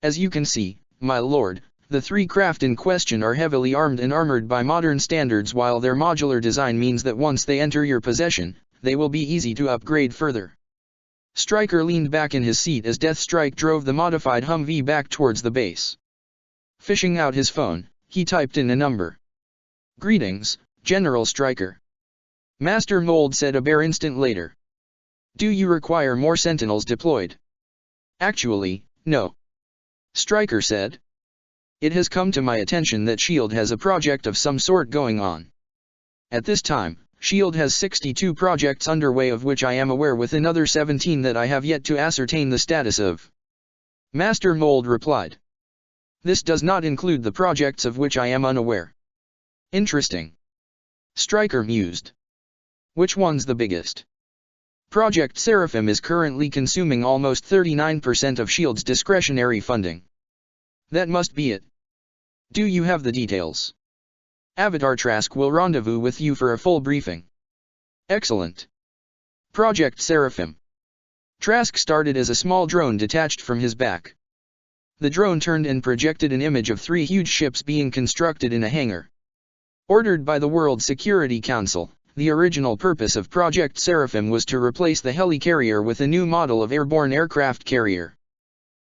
As you can see, my lord, the 3 craft in question are heavily armed and armored by modern standards while their modular design means that once they enter your possession, they will be easy to upgrade further. Stryker leaned back in his seat as Deathstrike drove the modified Humvee back towards the base. Fishing out his phone, he typed in a number. Greetings, General Stryker. Master Mold said a bare instant later. Do you require more Sentinels deployed? Actually, no. Stryker said. It has come to my attention that S.H.I.E.L.D. has a project of some sort going on. At this time, S.H.I.E.L.D. has 62 projects underway of which I am aware with another 17 that I have yet to ascertain the status of. Master Mold replied. This does not include the projects of which I am unaware. Interesting. Stryker mused. Which one's the biggest? Project Seraphim is currently consuming almost 39% of S.H.I.E.L.D.'s discretionary funding. That must be it. Do you have the details? Avatar Trask will rendezvous with you for a full briefing. Excellent. Project Seraphim. Trask started as a small drone detached from his back. The drone turned and projected an image of 3 huge ships being constructed in a hangar. Ordered by the World Security Council, the original purpose of Project Seraphim was to replace the helicarrier with a new model of airborne aircraft carrier.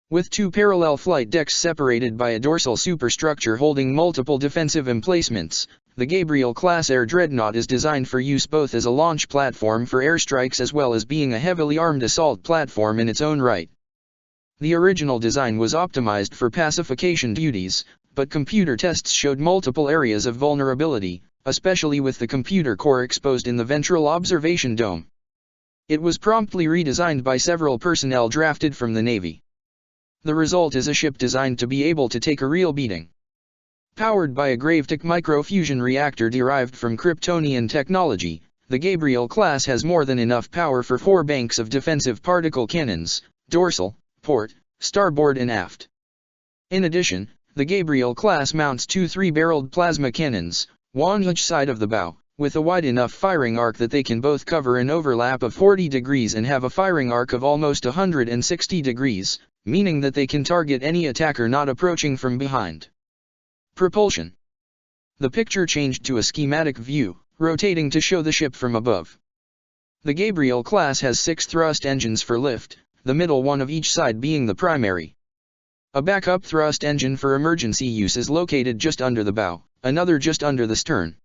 With 2 parallel flight decks separated by a dorsal superstructure holding multiple defensive emplacements, the Gabriel-class air dreadnought is designed for use both as a launch platform for airstrikes as well as being a heavily armed assault platform in its own right. The original design was optimized for pacification duties, but computer tests showed multiple areas of vulnerability, especially with the computer core exposed in the ventral observation dome. It was promptly redesigned by several personnel drafted from the Navy. The result is a ship designed to be able to take a real beating. Powered by a Gravitic microfusion reactor derived from Kryptonian technology, the Gabriel class has more than enough power for 4 banks of defensive particle cannons, dorsal, port, starboard and aft. In addition, the Gabriel class mounts 2 3-barreled plasma cannons, one each side of the bow, with a wide enough firing arc that they can both cover an overlap of 40 degrees and have a firing arc of almost 160 degrees, meaning that they can target any attacker not approaching from behind. Propulsion. The picture changed to a schematic view, rotating to show the ship from above. The Gabriel class has 6 thrust engines for lift, the middle one of each side being the primary. A backup thrust engine for emergency use is located just under the bow, another just under the stern.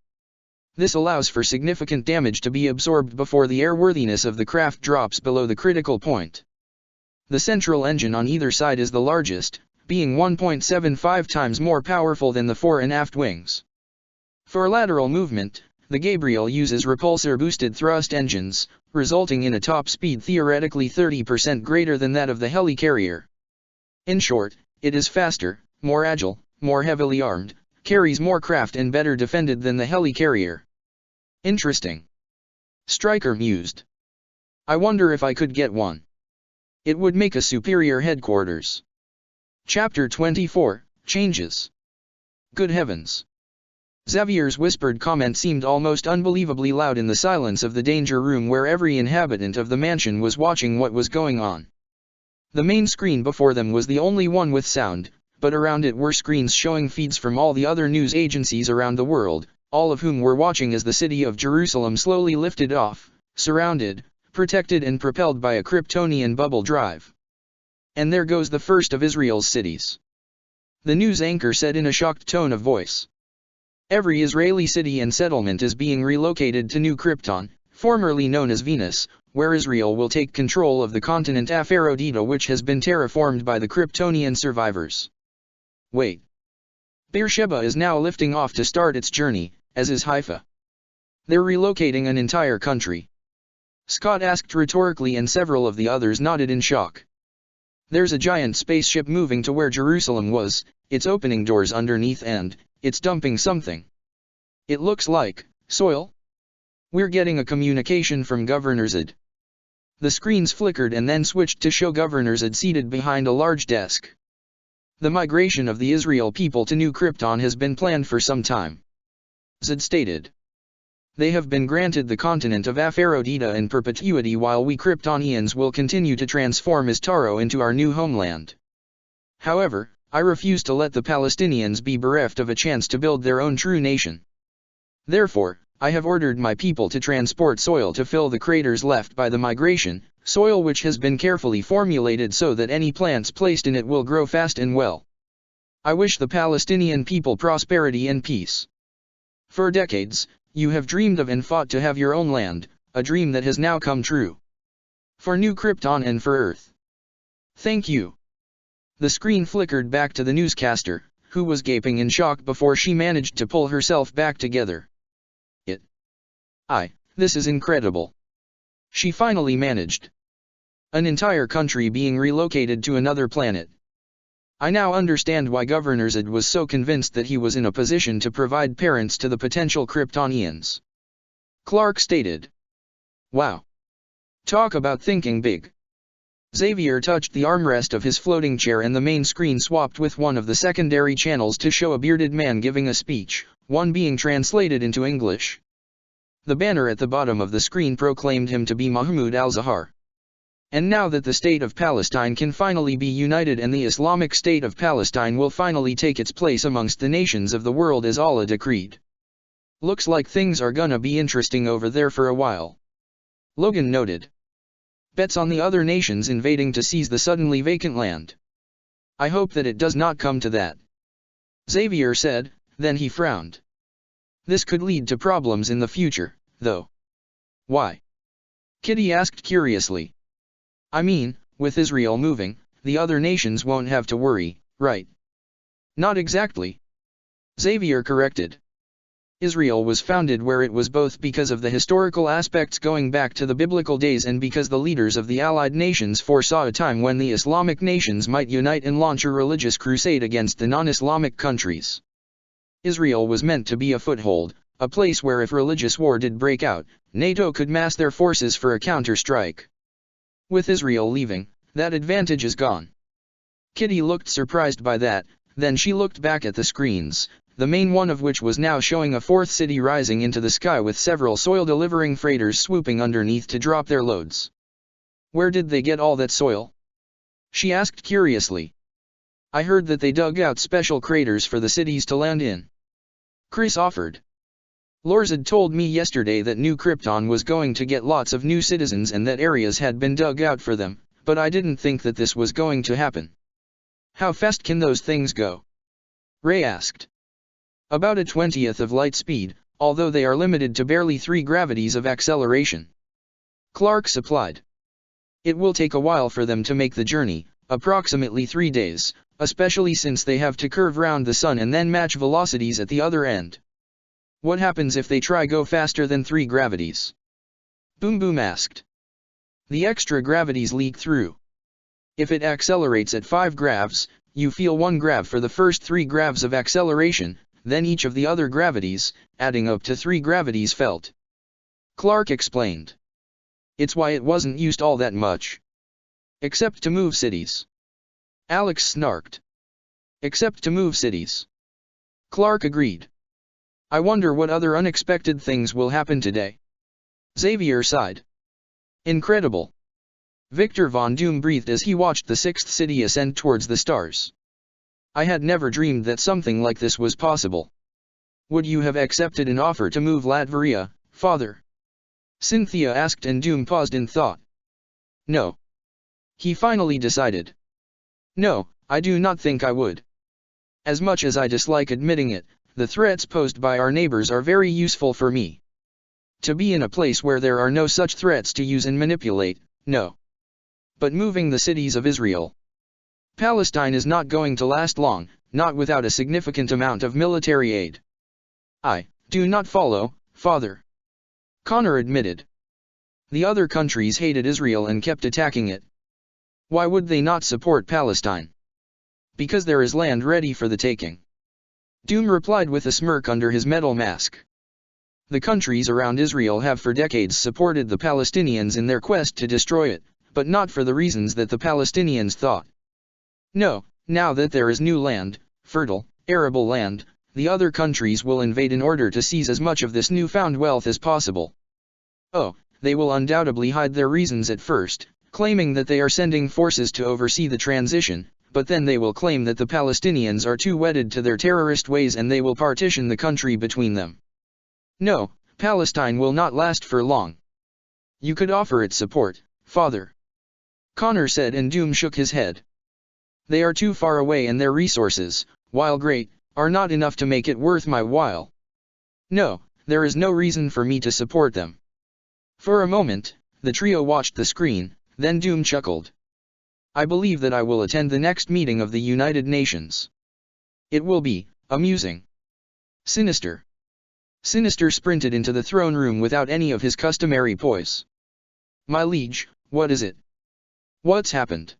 This allows for significant damage to be absorbed before the airworthiness of the craft drops below the critical point. The central engine on either side is the largest, being 1.75 times more powerful than the fore and aft wings. For lateral movement, the Gabriel uses repulsor-boosted thrust engines, resulting in a top speed theoretically 30% greater than that of the helicarrier. In short, it is faster, more agile, more heavily armed, carries more craft and better defended than the helicarrier. Interesting. Stryker mused. I wonder if I could get one. It would make a superior headquarters. Chapter 24, Changes. Good heavens. Xavier's whispered comment seemed almost unbelievably loud in the silence of the danger room where every inhabitant of the mansion was watching what was going on. The main screen before them was the only one with sound, but around it were screens showing feeds from all the other news agencies around the world, all of whom were watching as the city of Jerusalem slowly lifted off, surrounded, protected and propelled by a Kryptonian bubble drive. And there goes the first of Israel's cities. The news anchor said in a shocked tone of voice. Every Israeli city and settlement is being relocated to New Krypton, formerly known as Venus, where Israel will take control of the continent Aphrodite, which has been terraformed by the Kryptonian survivors. Wait. Beersheba is now lifting off to start its journey, as is Haifa. They're relocating an entire country. Scott asked rhetorically and several of the others nodded in shock. There's a giant spaceship moving to where Jerusalem was, it's opening doors underneath and, it's dumping something. It looks like, soil? We're getting a communication from Governor Zed. The screens flickered and then switched to show Governor Zed seated behind a large desk. The migration of the Israel people to New Krypton has been planned for some time. Zed stated. They have been granted the continent of Aphrodite in perpetuity while we Kryptonians will continue to transform as Taro into our new homeland. However, I refuse to let the Palestinians be bereft of a chance to build their own true nation. Therefore, I have ordered my people to transport soil to fill the craters left by the migration, soil which has been carefully formulated so that any plants placed in it will grow fast and well. I wish the Palestinian people prosperity and peace. For decades, you have dreamed of and fought to have your own land, a dream that has now come true. For New Krypton and for Earth. Thank you. The screen flickered back to the newscaster, who was gaping in shock before she managed to pull herself back together. This is incredible. She finally managed. An entire country being relocated to another planet. I now understand why Governor Zed was so convinced that he was in a position to provide parents to the potential Kryptonians. Clark stated. Wow. Talk about thinking big. Xavier touched the armrest of his floating chair and the main screen swapped with one of the secondary channels to show a bearded man giving a speech, one being translated into English. The banner at the bottom of the screen proclaimed him to be Mahmoud al-Zahar. And now that the state of Palestine can finally be united and the Islamic State of Palestine will finally take its place amongst the nations of the world as Allah decreed. Looks like things are gonna be interesting over there for a while. Logan noted. Bets on the other nations invading to seize the suddenly vacant land. I hope that it does not come to that. Xavier said, then he frowned. This could lead to problems in the future, though. Why? Kitty asked curiously. I mean, with Israel moving, the other nations won't have to worry, right? Not exactly. Xavier corrected. Israel was founded where it was both because of the historical aspects going back to the biblical days and because the leaders of the Allied nations foresaw a time when the Islamic nations might unite and launch a religious crusade against the non-Islamic countries. Israel was meant to be a foothold, a place where if religious war did break out, NATO could mass their forces for a counter-strike. With Israel leaving, that advantage is gone. Kitty looked surprised by that, then she looked back at the screens, the main one of which was now showing a fourth city rising into the sky with several soil-delivering freighters swooping underneath to drop their loads. Where did they get all that soil? She asked curiously. I heard that they dug out special craters for the cities to land in. Chris offered. Lorzad told me yesterday that New Krypton was going to get lots of new citizens and that areas had been dug out for them, but I didn't think that this was going to happen. How fast can those things go? Ray asked. About a 20th of light speed, although they are limited to barely 3 gravities of acceleration. Clark supplied. It will take a while for them to make the journey, approximately 3 days, especially since they have to curve round the sun and then match velocities at the other end. What happens if they try go faster than 3 gravities? Boom Boom asked. The extra gravities leak through. If it accelerates at 5 gravs, you feel 1 grav for the first 3 gravs of acceleration, then each of the other gravities, adding up to 3 gravities felt. Clark explained. It's why it wasn't used all that much. Except to move cities. Alex snarked. Except to move cities. Clark agreed. I wonder what other unexpected things will happen today. Xavier sighed. Incredible. Victor Von Doom breathed as he watched the 6th city ascend towards the stars. I had never dreamed that something like this was possible. Would you have accepted an offer to move Latveria, father? Cynthia asked and Doom paused in thought. No. He finally decided. No, I do not think I would. As much as I dislike admitting it, the threats posed by our neighbors are very useful for me. To be in a place where there are no such threats to use and manipulate, no. But moving the cities of Israel. Palestine is not going to last long, not without a significant amount of military aid. I do not follow, father. Connor admitted. The other countries hated Israel and kept attacking it. Why would they not support Palestine? Because there is land ready for the taking. Doom replied with a smirk under his metal mask. The countries around Israel have for decades supported the Palestinians in their quest to destroy it, but not for the reasons that the Palestinians thought. No, now that there is new land, fertile, arable land, the other countries will invade in order to seize as much of this newfound wealth as possible. Oh, they will undoubtedly hide their reasons at first, claiming that they are sending forces to oversee the transition, but then they will claim that the Palestinians are too wedded to their terrorist ways and they will partition the country between them. No, Palestine will not last for long. You could offer it support, father. Connor said and Doom shook his head. They are too far away and their resources, while great, are not enough to make it worth my while. No, there is no reason for me to support them. For a moment, the trio watched the screen, then Doom chuckled. I believe that I will attend the next meeting of the United Nations. It will be amusing. Sinister. Sinister sprinted into the throne room without any of his customary poise. My liege, what is it? What's happened?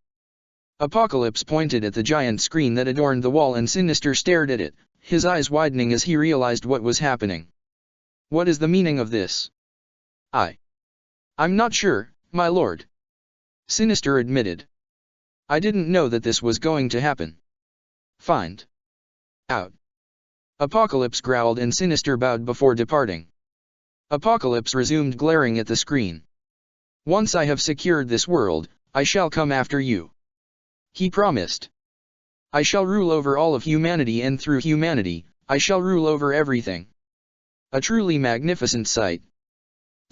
Apocalypse pointed at the giant screen that adorned the wall and Sinister stared at it, his eyes widening as he realized what was happening. What is the meaning of this? I'm not sure, my lord. Sinister admitted. I didn't know that this was going to happen. Find out. Apocalypse growled and Sinister bowed before departing. Apocalypse resumed glaring at the screen. Once I have secured this world, I shall come after you. He promised. I shall rule over all of humanity and through humanity, I shall rule over everything. A truly magnificent sight.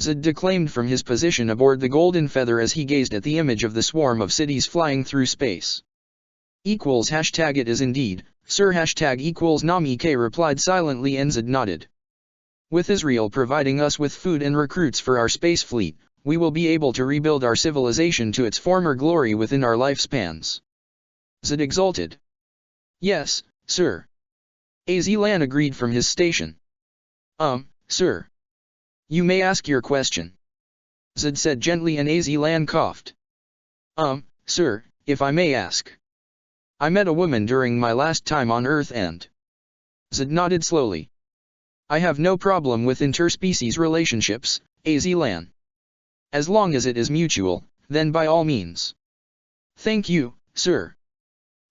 Zed declaimed from his position aboard the Golden Feather as he gazed at the image of the swarm of cities flying through space. #it is indeed, sir. #Nami-K replied silently and Zed nodded. With Israel providing us with food and recruits for our space fleet, we will be able to rebuild our civilization to its former glory within our lifespans. Zed exulted. Yes, sir. Azlan agreed from his station. Sir. You may ask your question. Zed said gently and Azlan coughed. Sir, if I may ask. I met a woman during my last time on Earth and... Zed nodded slowly. I have no problem with interspecies relationships, Azlan. As long as it is mutual, then by all means. Thank you, sir.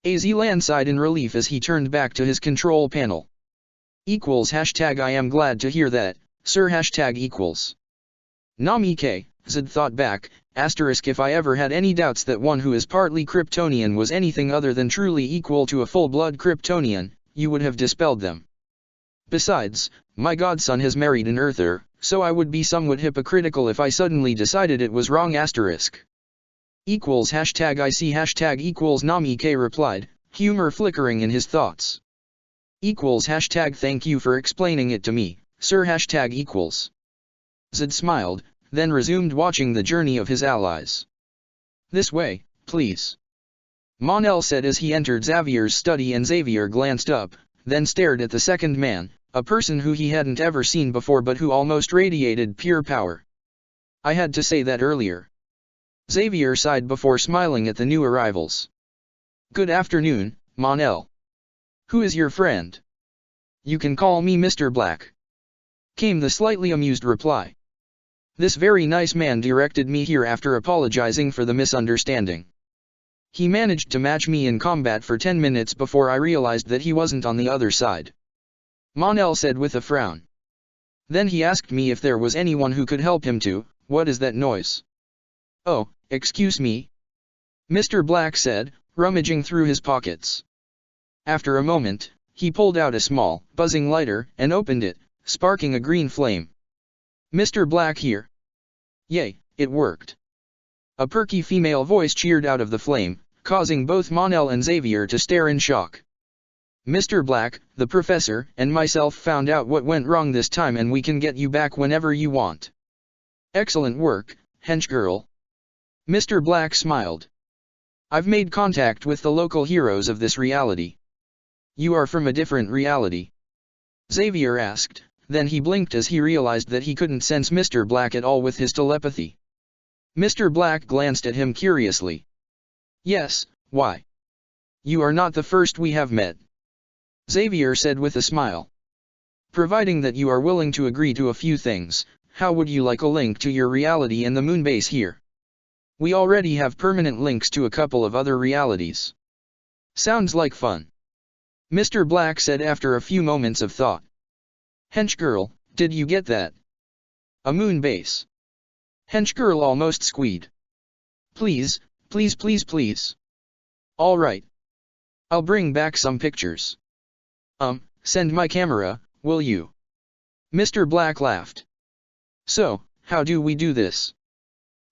Azlan sighed in relief as he turned back to his control panel. #I am glad to hear that, sir. Nami-K, Zed thought back, if I ever had any doubts that one who is partly Kryptonian was anything other than truly equal to a full-blood Kryptonian, you would have dispelled them. Besides, my godson has married an Earther, so I would be somewhat hypocritical if I suddenly decided it was wrong. #I see #Nami-K replied, humor flickering in his thoughts. Thank you for explaining it to me, sir. Zed smiled, then resumed watching the journey of his allies. This way, please. Mon-El said as he entered Xavier's study and Xavier glanced up, then stared at the second man, a person who he hadn't ever seen before but who almost radiated pure power. I had to say that earlier. Xavier sighed before smiling at the new arrivals. Good afternoon, Mon-El. Who is your friend? You can call me Mr. Black. Came the slightly amused reply. This very nice man directed me here after apologizing for the misunderstanding. He managed to match me in combat for 10 minutes before I realized that he wasn't on the other side. Mon-El said with a frown. Then he asked me if there was anyone who could help him too. What is that noise? Oh, excuse me. Mr. Black said, rummaging through his pockets. After a moment, he pulled out a small, buzzing lighter, and opened it, sparking a green flame. Mr. Black here. Yay, it worked. A perky female voice cheered out of the flame, causing both Mon-El and Xavier to stare in shock. Mr. Black, the professor, and myself found out what went wrong this time and we can get you back whenever you want. Excellent work, hench girl. Mr. Black smiled. I've made contact with the local heroes of this reality. You are from a different reality? Xavier asked, then he blinked as he realized that he couldn't sense Mr. Black at all with his telepathy. Mr. Black glanced at him curiously. Yes, why? You are not the first we have met. Xavier said with a smile. Providing that you are willing to agree to a few things, how would you like a link to your reality and the moon base here? We already have permanent links to a couple of other realities. Sounds like fun. Mr. Black said after a few moments of thought. Hench girl, did you get that? A moon base. Hench girl almost squealed. Please, please, please, please. All right. I'll bring back some pictures. Send my camera, will you? Mr. Black laughed. So, how do we do this?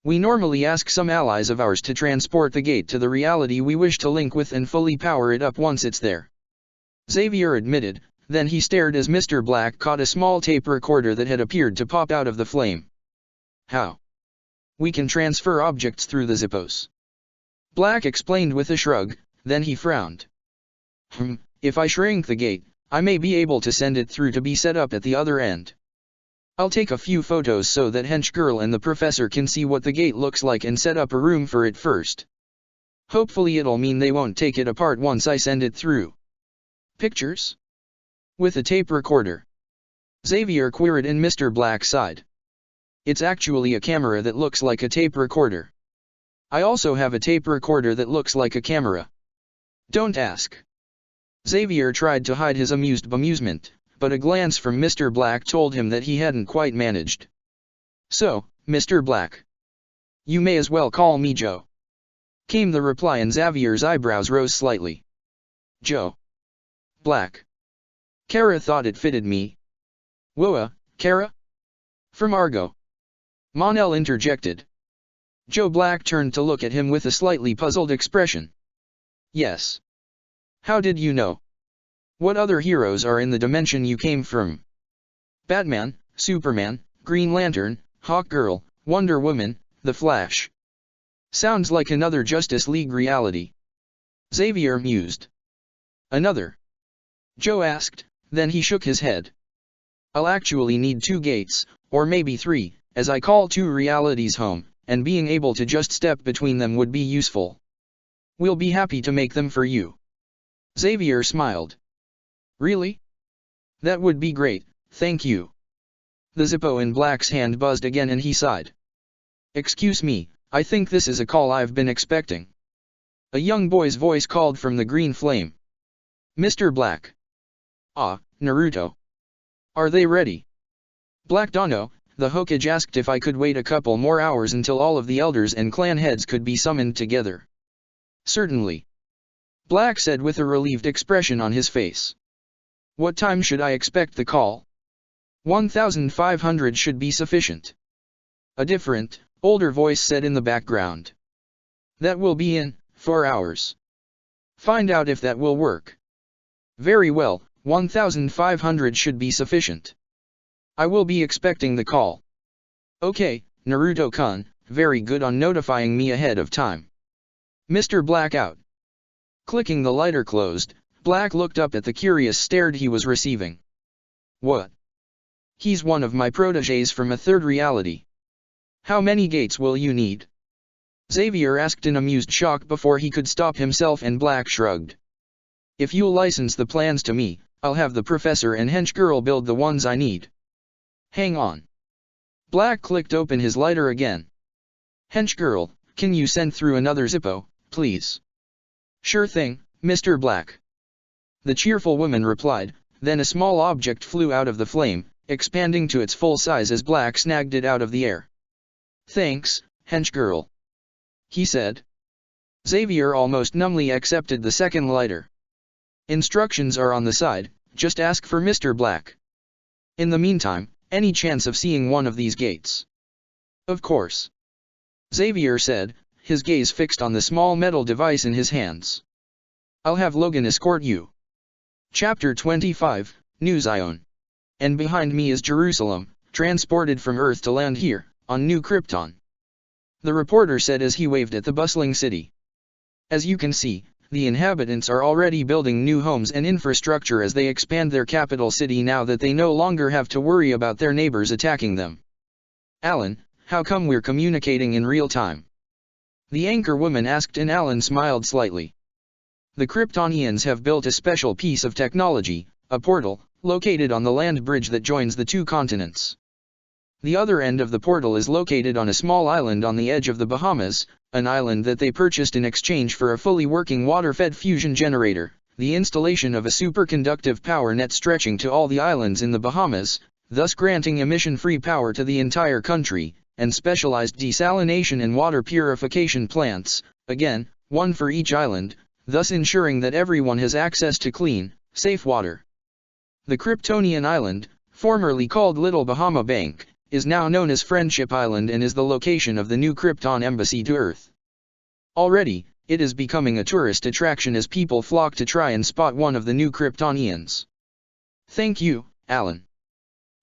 We normally ask some allies of ours to transport the gate to the reality we wish to link with and fully power it up once it's there. Xavier admitted, then he stared as Mr. Black caught a small tape recorder that had appeared to pop out of the flame. How? We can transfer objects through the zippos. Black explained with a shrug, then he frowned. If I shrink the gate, I may be able to send it through to be set up at the other end. I'll take a few photos so that hench girl and the professor can see what the gate looks like and set up a room for it first. Hopefully it'll mean they won't take it apart once I send it through. Pictures? With a tape recorder? Xavier queried, and Mr. Black sighed. It's actually a camera that looks like a tape recorder. I also have a tape recorder that looks like a camera. Don't ask. Xavier tried to hide his amused bemusement, but a glance from Mr. Black told him that he hadn't quite managed. So, Mr. Black. You may as well call me Joe. Came the reply, and Xavier's eyebrows rose slightly. Joe. Black. Kara thought it fitted me. Whoa, Kara? From Argo. Monel interjected. Joe Black turned to look at him with a slightly puzzled expression. Yes. How did you know? What other heroes are in the dimension you came from? Batman, Superman, Green Lantern, Hawkgirl, Wonder Woman, The Flash. Sounds like another Justice League reality. Xavier mused. Another? Joe asked, then he shook his head. I'll actually need 2 gates, or maybe 3, as I call 2 realities home, and being able to just step between them would be useful. We'll be happy to make them for you. Xavier smiled. Really? That would be great, thank you. The Zippo in Black's hand buzzed again, and he sighed. Excuse me, I think this is a call I've been expecting. A young boy's voice called from the green flame. Mr. Black. Ah, Naruto. Are they ready? Black Dono, the Hokage, asked if I could wait a couple more hours until all of the elders and clan heads could be summoned together. Certainly. Black said with a relieved expression on his face. What time should I expect the call? 1,500 should be sufficient. A different, older voice said in the background. That will be in 4 hours. Find out if that will work. Very well, 1,500 should be sufficient. I will be expecting the call. Okay, Naruto-kun, very good on notifying me ahead of time. Mr. Black out. Clicking the lighter closed, Black looked up at the curious stare he was receiving. What? He's one of my protégés from a third reality. How many gates will you need? Xavier asked in amused shock before he could stop himself, and Black shrugged. If you'll license the plans to me, I'll have the professor and hench girl build the ones I need. Hang on. Black clicked open his lighter again. Hench girl, can you send through another Zippo, please? Sure thing, Mr. Black. The cheerful woman replied, then a small object flew out of the flame, expanding to its full size as Black snagged it out of the air. Thanks, hench girl. He said. Xavier almost numbly accepted the second lighter. Instructions are on the side, just ask for Mr. Black. In the meantime, any chance of seeing one of these gates? Of course. Xavier said, his gaze fixed on the small metal device in his hands. I'll have Logan escort you. Chapter 25, News Ion. And behind me is Jerusalem, transported from Earth to land here, on New Krypton. The reporter said as he waved at the bustling city. As you can see, the inhabitants are already building new homes and infrastructure as they expand their capital city now that they no longer have to worry about their neighbors attacking them. Alan, how come we're communicating in real time? The anchor woman asked, and Alan smiled slightly. The Kryptonians have built a special piece of technology, a portal, located on the land bridge that joins the 2 continents. The other end of the portal is located on a small island on the edge of the Bahamas, an island that they purchased in exchange for a fully working water-fed fusion generator, the installation of a superconductive power net stretching to all the islands in the Bahamas, thus granting emission-free power to the entire country, and specialized desalination and water purification plants, again, one for each island, thus ensuring that everyone has access to clean, safe water. The Kryptonian island, formerly called Little Bahama Bank, is now known as Friendship Island and is the location of the new Krypton embassy to Earth. Already, it is becoming a tourist attraction as people flock to try and spot one of the new Kryptonians. Thank you, Alan.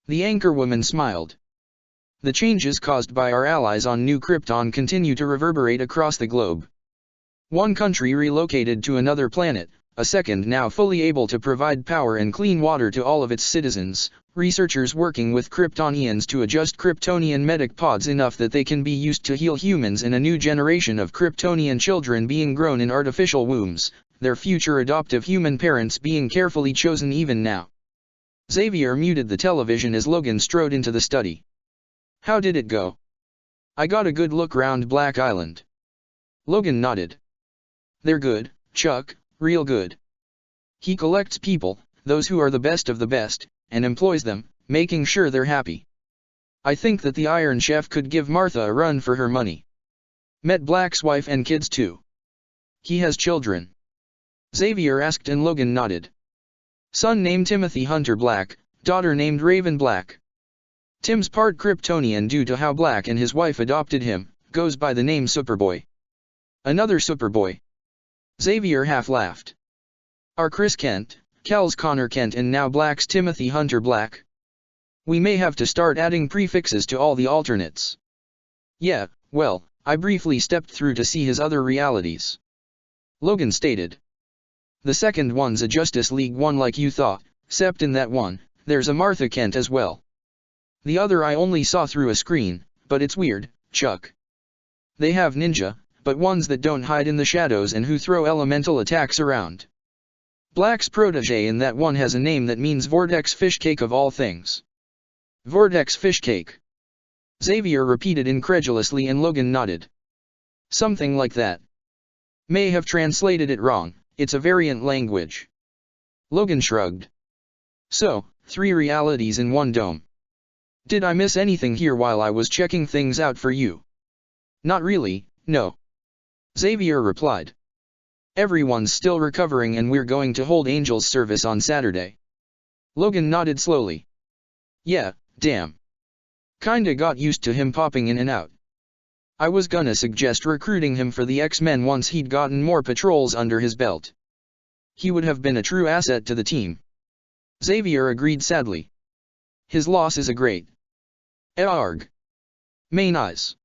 The anchorwoman smiled. The changes caused by our allies on New Krypton continue to reverberate across the globe. One country relocated to another planet, a second now fully able to provide power and clean water to all of its citizens, researchers working with Kryptonians to adjust Kryptonian medic pods enough that they can be used to heal humans, and a new generation of Kryptonian children being grown in artificial wombs, their future adoptive human parents being carefully chosen even now. Xavier muted the television as Logan strode into the study. How did it go? I got a good look round Black Island. Logan nodded. They're good, Chuck, real good. He collects people, those who are the best of the best, and employs them, making sure they're happy. I think that the Iron Chef could give Martha a run for her money. Met Black's wife and kids too. He has children? Xavier asked, and Logan nodded. Son named Timothy Hunter Black, daughter named Raven Black. Tim's part Kryptonian due to how Black and his wife adopted him, goes by the name Superboy. Another Superboy. Xavier half laughed. Our Chris Kent, Cal's Connor Kent, and now Black's Timothy Hunter Black. We may have to start adding prefixes to all the alternates. Yeah, well, I briefly stepped through to see his other realities. Logan stated. The second one's a Justice League one like you thought, except in that one, there's a Martha Kent as well. The other I only saw through a screen, but it's weird, Chuck. They have ninja, but ones that don't hide in the shadows and who throw elemental attacks around. Black's protege in that one has a name that means Vortex Fishcake of all things. Vortex Fishcake. Xavier repeated incredulously, and Logan nodded. Something like that. May have translated it wrong, it's a variant language. Logan shrugged. So, 3 realities in one dome. Did I miss anything here while I was checking things out for you? Not really, no. Xavier replied. Everyone's still recovering and we're going to hold Angel's service on Saturday. Logan nodded slowly. Yeah, damn. Kinda got used to him popping in and out. I was gonna suggest recruiting him for the X-Men once he'd gotten more patrols under his belt. He would have been a true asset to the team. Xavier agreed sadly. His loss is a great. Arg. Main eyes.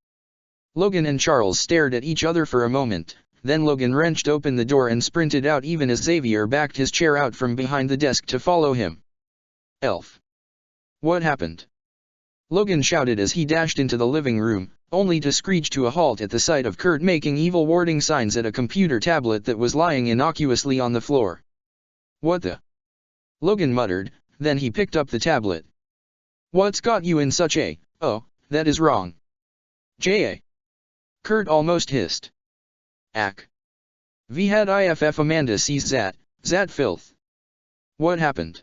Logan and Charles stared at each other for a moment, then Logan wrenched open the door and sprinted out even as Xavier backed his chair out from behind the desk to follow him. Elf. What happened? Logan shouted as he dashed into the living room, only to screech to a halt at the sight of Kurt making evil warding signs at a computer tablet that was lying innocuously on the floor. What the? Logan muttered, then he picked up the tablet. What's got you in such a, oh, that is wrong. J.A. Kurt almost hissed. Ack. V had IFF Amanda sees that filth. What happened?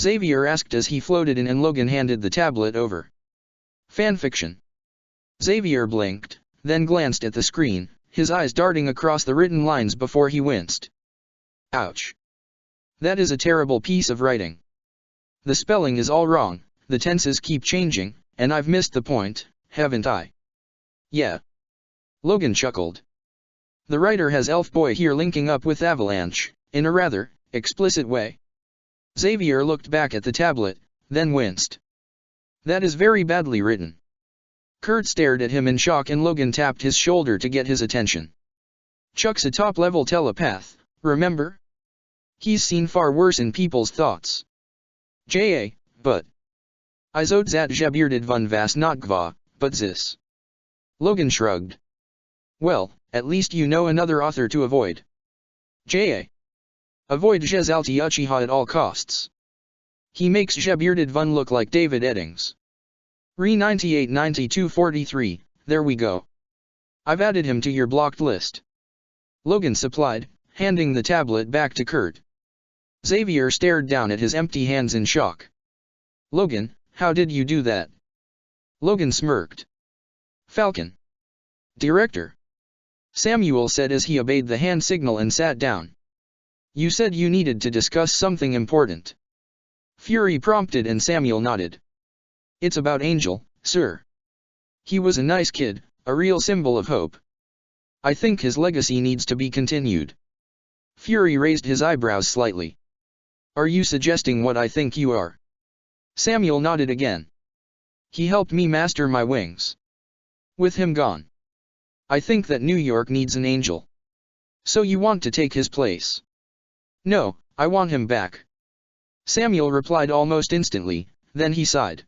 Xavier asked as he floated in and Logan handed the tablet over. Fanfiction. Xavier blinked, then glanced at the screen, his eyes darting across the written lines before he winced. Ouch. That is a terrible piece of writing. The spelling is all wrong, the tenses keep changing, and I've missed the point, haven't I? Yeah. Logan chuckled. The writer has Elf Boy here linking up with Avalanche, in a rather explicit way. Xavier looked back at the tablet, then winced. That is very badly written. Kurt stared at him in shock and Logan tapped his shoulder to get his attention. Chuck's a top-level telepath, remember? He's seen far worse in people's thoughts. J.A., but. I zot zat jabeerded van vas not gva, but zis. Logan shrugged. Well, at least you know another author to avoid. J.A. Avoid Jezalti Uchiha at all costs. He makes Jabeerded Vun look like David Eddings. Re 989243, there we go. I've added him to your blocked list. Logan supplied, handing the tablet back to Kurt. Xavier stared down at his empty hands in shock. Logan, how did you do that? Logan smirked. Falcon. Director. Samuel said as he obeyed the hand signal and sat down. You said you needed to discuss something important. Fury prompted and Samuel nodded. It's about Angel, sir. He was a nice kid, a real symbol of hope. I think his legacy needs to be continued. Fury raised his eyebrows slightly. Are you suggesting what I think you are? Samuel nodded again. He helped me master my wings. With him gone, I think that New York needs an angel. So you want to take his place? No, I want him back. Samuel replied almost instantly, then he sighed.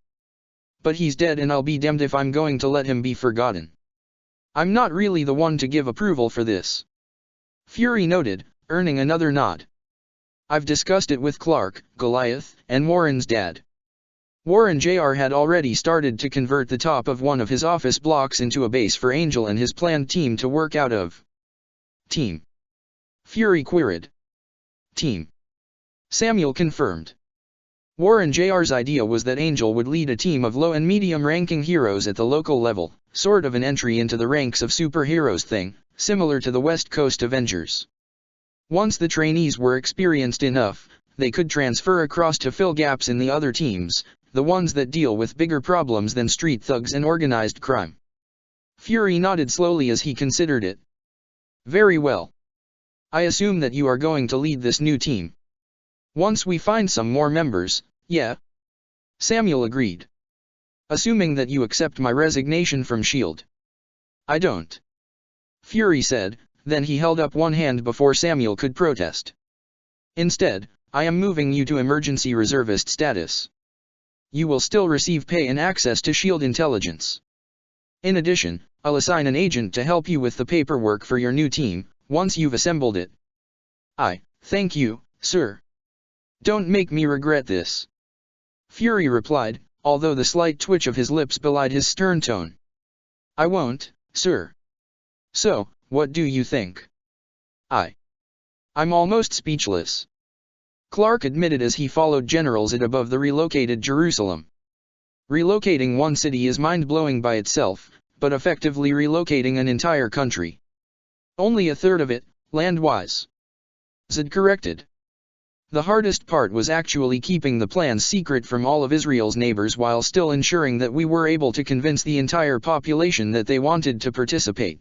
But he's dead and I'll be damned if I'm going to let him be forgotten. I'm not really the one to give approval for this. Fury noted, earning another nod. I've discussed it with Clark, Goliath, and Warren's dad. Warren Jr. had already started to convert the top of one of his office blocks into a base for Angel and his planned team to work out of. Team? Fury queried. Team. Samuel confirmed. Warren Jr.'s idea was that Angel would lead a team of low and medium-ranking heroes at the local level, sort of an entry into the ranks of superheroes thing, similar to the West Coast Avengers. Once the trainees were experienced enough, they could transfer across to fill gaps in the other teams, the ones that deal with bigger problems than street thugs and organized crime. Fury nodded slowly as he considered it. Very well. I assume that you are going to lead this new team. Once we find some more members, yeah. Samuel agreed. Assuming that you accept my resignation from S.H.I.E.L.D. I don't. Fury said, then he held up one hand before Samuel could protest. Instead, I am moving you to emergency reservist status. You will still receive pay and access to S.H.I.E.L.D. intelligence. In addition, I'll assign an agent to help you with the paperwork for your new team, once you've assembled it. Thank you, sir. Don't make me regret this. Fury replied, although the slight twitch of his lips belied his stern tone. I won't, sir. So, what do you think? I'm almost speechless. Clark admitted as he followed General Zod above the relocated Jerusalem. Relocating one city is mind-blowing by itself, but effectively relocating an entire country. Only a third of it, land-wise. Zod corrected. The hardest part was actually keeping the plans secret from all of Israel's neighbors while still ensuring that we were able to convince the entire population that they wanted to participate.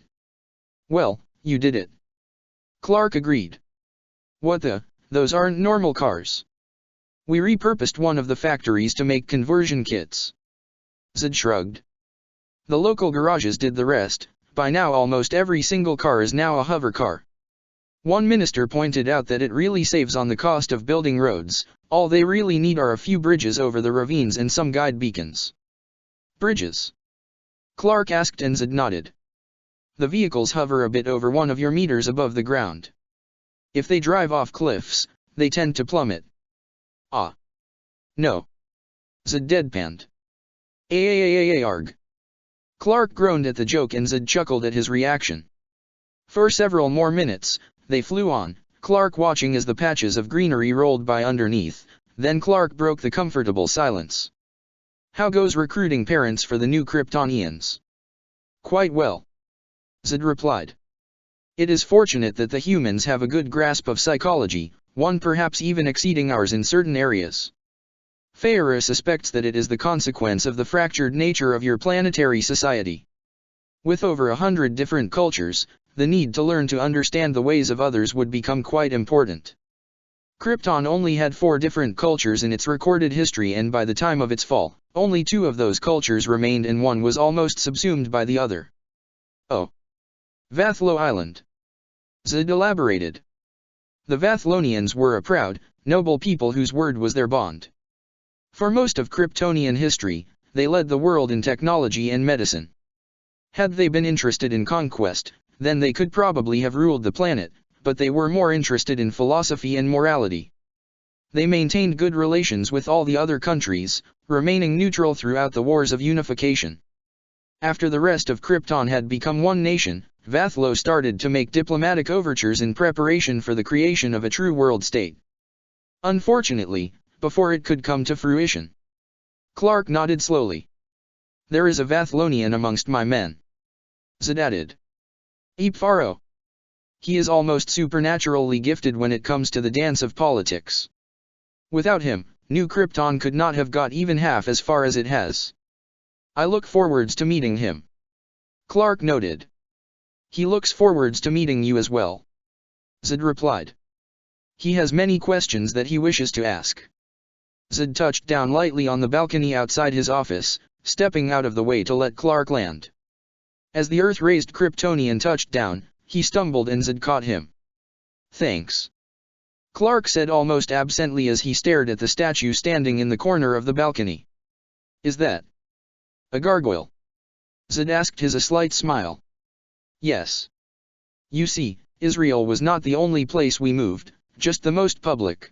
Well, you did it. Clark agreed. What the? Those aren't normal cars. We repurposed one of the factories to make conversion kits. Zod shrugged. The local garages did the rest. By now almost every single car is now a hover car. One minister pointed out that it really saves on the cost of building roads, all they really need are a few bridges over the ravines and some guide beacons. Bridges? Clark asked and Zod nodded. The vehicles hover a bit over 1 of your meters above the ground. If they drive off cliffs, they tend to plummet. No. Zod deadpanned. Arg. Clark groaned at the joke and Zod chuckled at his reaction. For several more minutes, they flew on, Clark watching as the patches of greenery rolled by underneath, then Clark broke the comfortable silence. How goes recruiting parents for the new Kryptonians? Quite well. Zod replied. It is fortunate that the humans have a good grasp of psychology, one perhaps even exceeding ours in certain areas. Feyre suspects that it is the consequence of the fractured nature of your planetary society. With over 100 different cultures, the need to learn to understand the ways of others would become quite important. Krypton only had 4 different cultures in its recorded history, and by the time of its fall, only 2 of those cultures remained and one was almost subsumed by the other. Oh. Vathlo Island. Zod elaborated. The Vathlonians were a proud, noble people whose word was their bond. For most of Kryptonian history, they led the world in technology and medicine. Had they been interested in conquest, then they could probably have ruled the planet, but they were more interested in philosophy and morality. They maintained good relations with all the other countries, remaining neutral throughout the wars of unification. After the rest of Krypton had become one nation, Vathlo started to make diplomatic overtures in preparation for the creation of a true world state. Unfortunately, before it could come to fruition. Clark nodded slowly. There is a Vathlonian amongst my men. Zod added. Ipfaro. He is almost supernaturally gifted when it comes to the dance of politics. Without him, New Krypton could not have got even half as far as it has. I look forwards to meeting him. Clark noted. He looks forwards to meeting you as well. Zod replied. He has many questions that he wishes to ask. Zod touched down lightly on the balcony outside his office, stepping out of the way to let Clark land. As the Earth-raised Kryptonian touched down, he stumbled and Zod caught him. Thanks. Clark said almost absently as he stared at the statue standing in the corner of the balcony. Is that a gargoyle? Zed asked his a slight smile. Yes. You see, Israel was not the only place we moved, just the most public.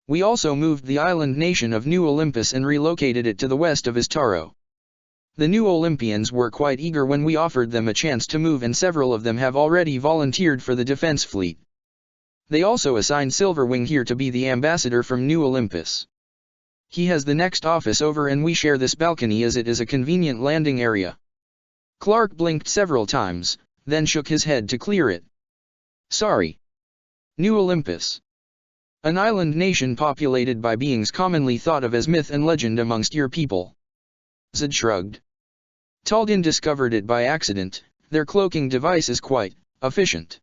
We also moved the island nation of New Olympus and relocated it to the west of Istaro. The New Olympians were quite eager when we offered them a chance to move, and several of them have already volunteered for the defense fleet. They also assigned Silverwing here to be the ambassador from New Olympus. He has the next office over and we share this balcony as it is a convenient landing area. Clark blinked several times, then shook his head to clear it. Sorry. New Olympus. An island nation populated by beings commonly thought of as myth and legend amongst your people. Zed shrugged. Taldin discovered it by accident. Their cloaking device is quite efficient.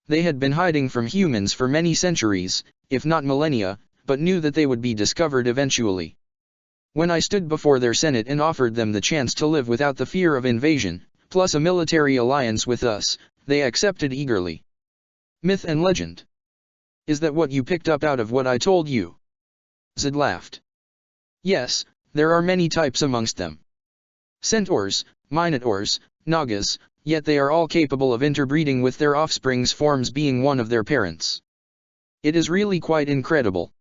They had been hiding from humans for many centuries, if not millennia, but knew that they would be discovered eventually. When I stood before their senate and offered them the chance to live without the fear of invasion, plus a military alliance with us, they accepted eagerly. Myth and legend. Is that what you picked up out of what I told you? Zed laughed. Yes, there are many types amongst them. Centaurs, Minotaurs, Nagas, yet they are all capable of interbreeding with their offspring's forms being one of their parents. It is really quite incredible.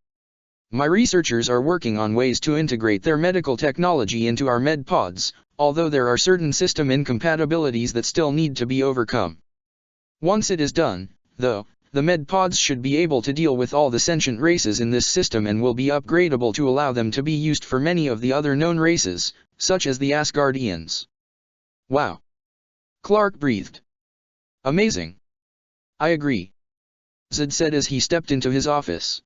My researchers are working on ways to integrate their medical technology into our med pods, although there are certain system incompatibilities that still need to be overcome. Once it is done, though, the med pods should be able to deal with all the sentient races in this system and will be upgradable to allow them to be used for many of the other known races, such as the Asgardians. Wow. Clark breathed. Amazing. I agree. Zed said as he stepped into his office.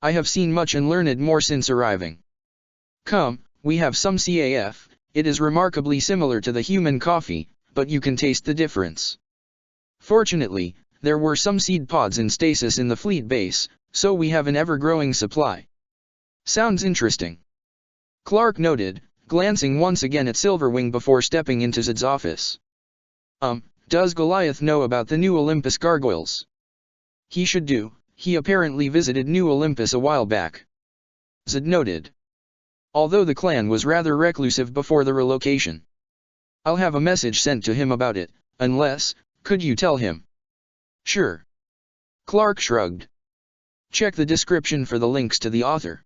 I have seen much and learned more since arriving. Come, we have some CAF, it is remarkably similar to the human coffee, but you can taste the difference. Fortunately, there were some seed pods in stasis in the fleet base, so we have an ever-growing supply. Sounds interesting. Clark noted, glancing once again at Silverwing before stepping into Zed's office. Does Goliath know about the New Olympus gargoyles? He should do, he apparently visited New Olympus a while back. Zed noted. Although the clan was rather reclusive before the relocation. I'll have a message sent to him about it, unless, could you tell him? Sure. Clark shrugged. Check the description for the links to the author.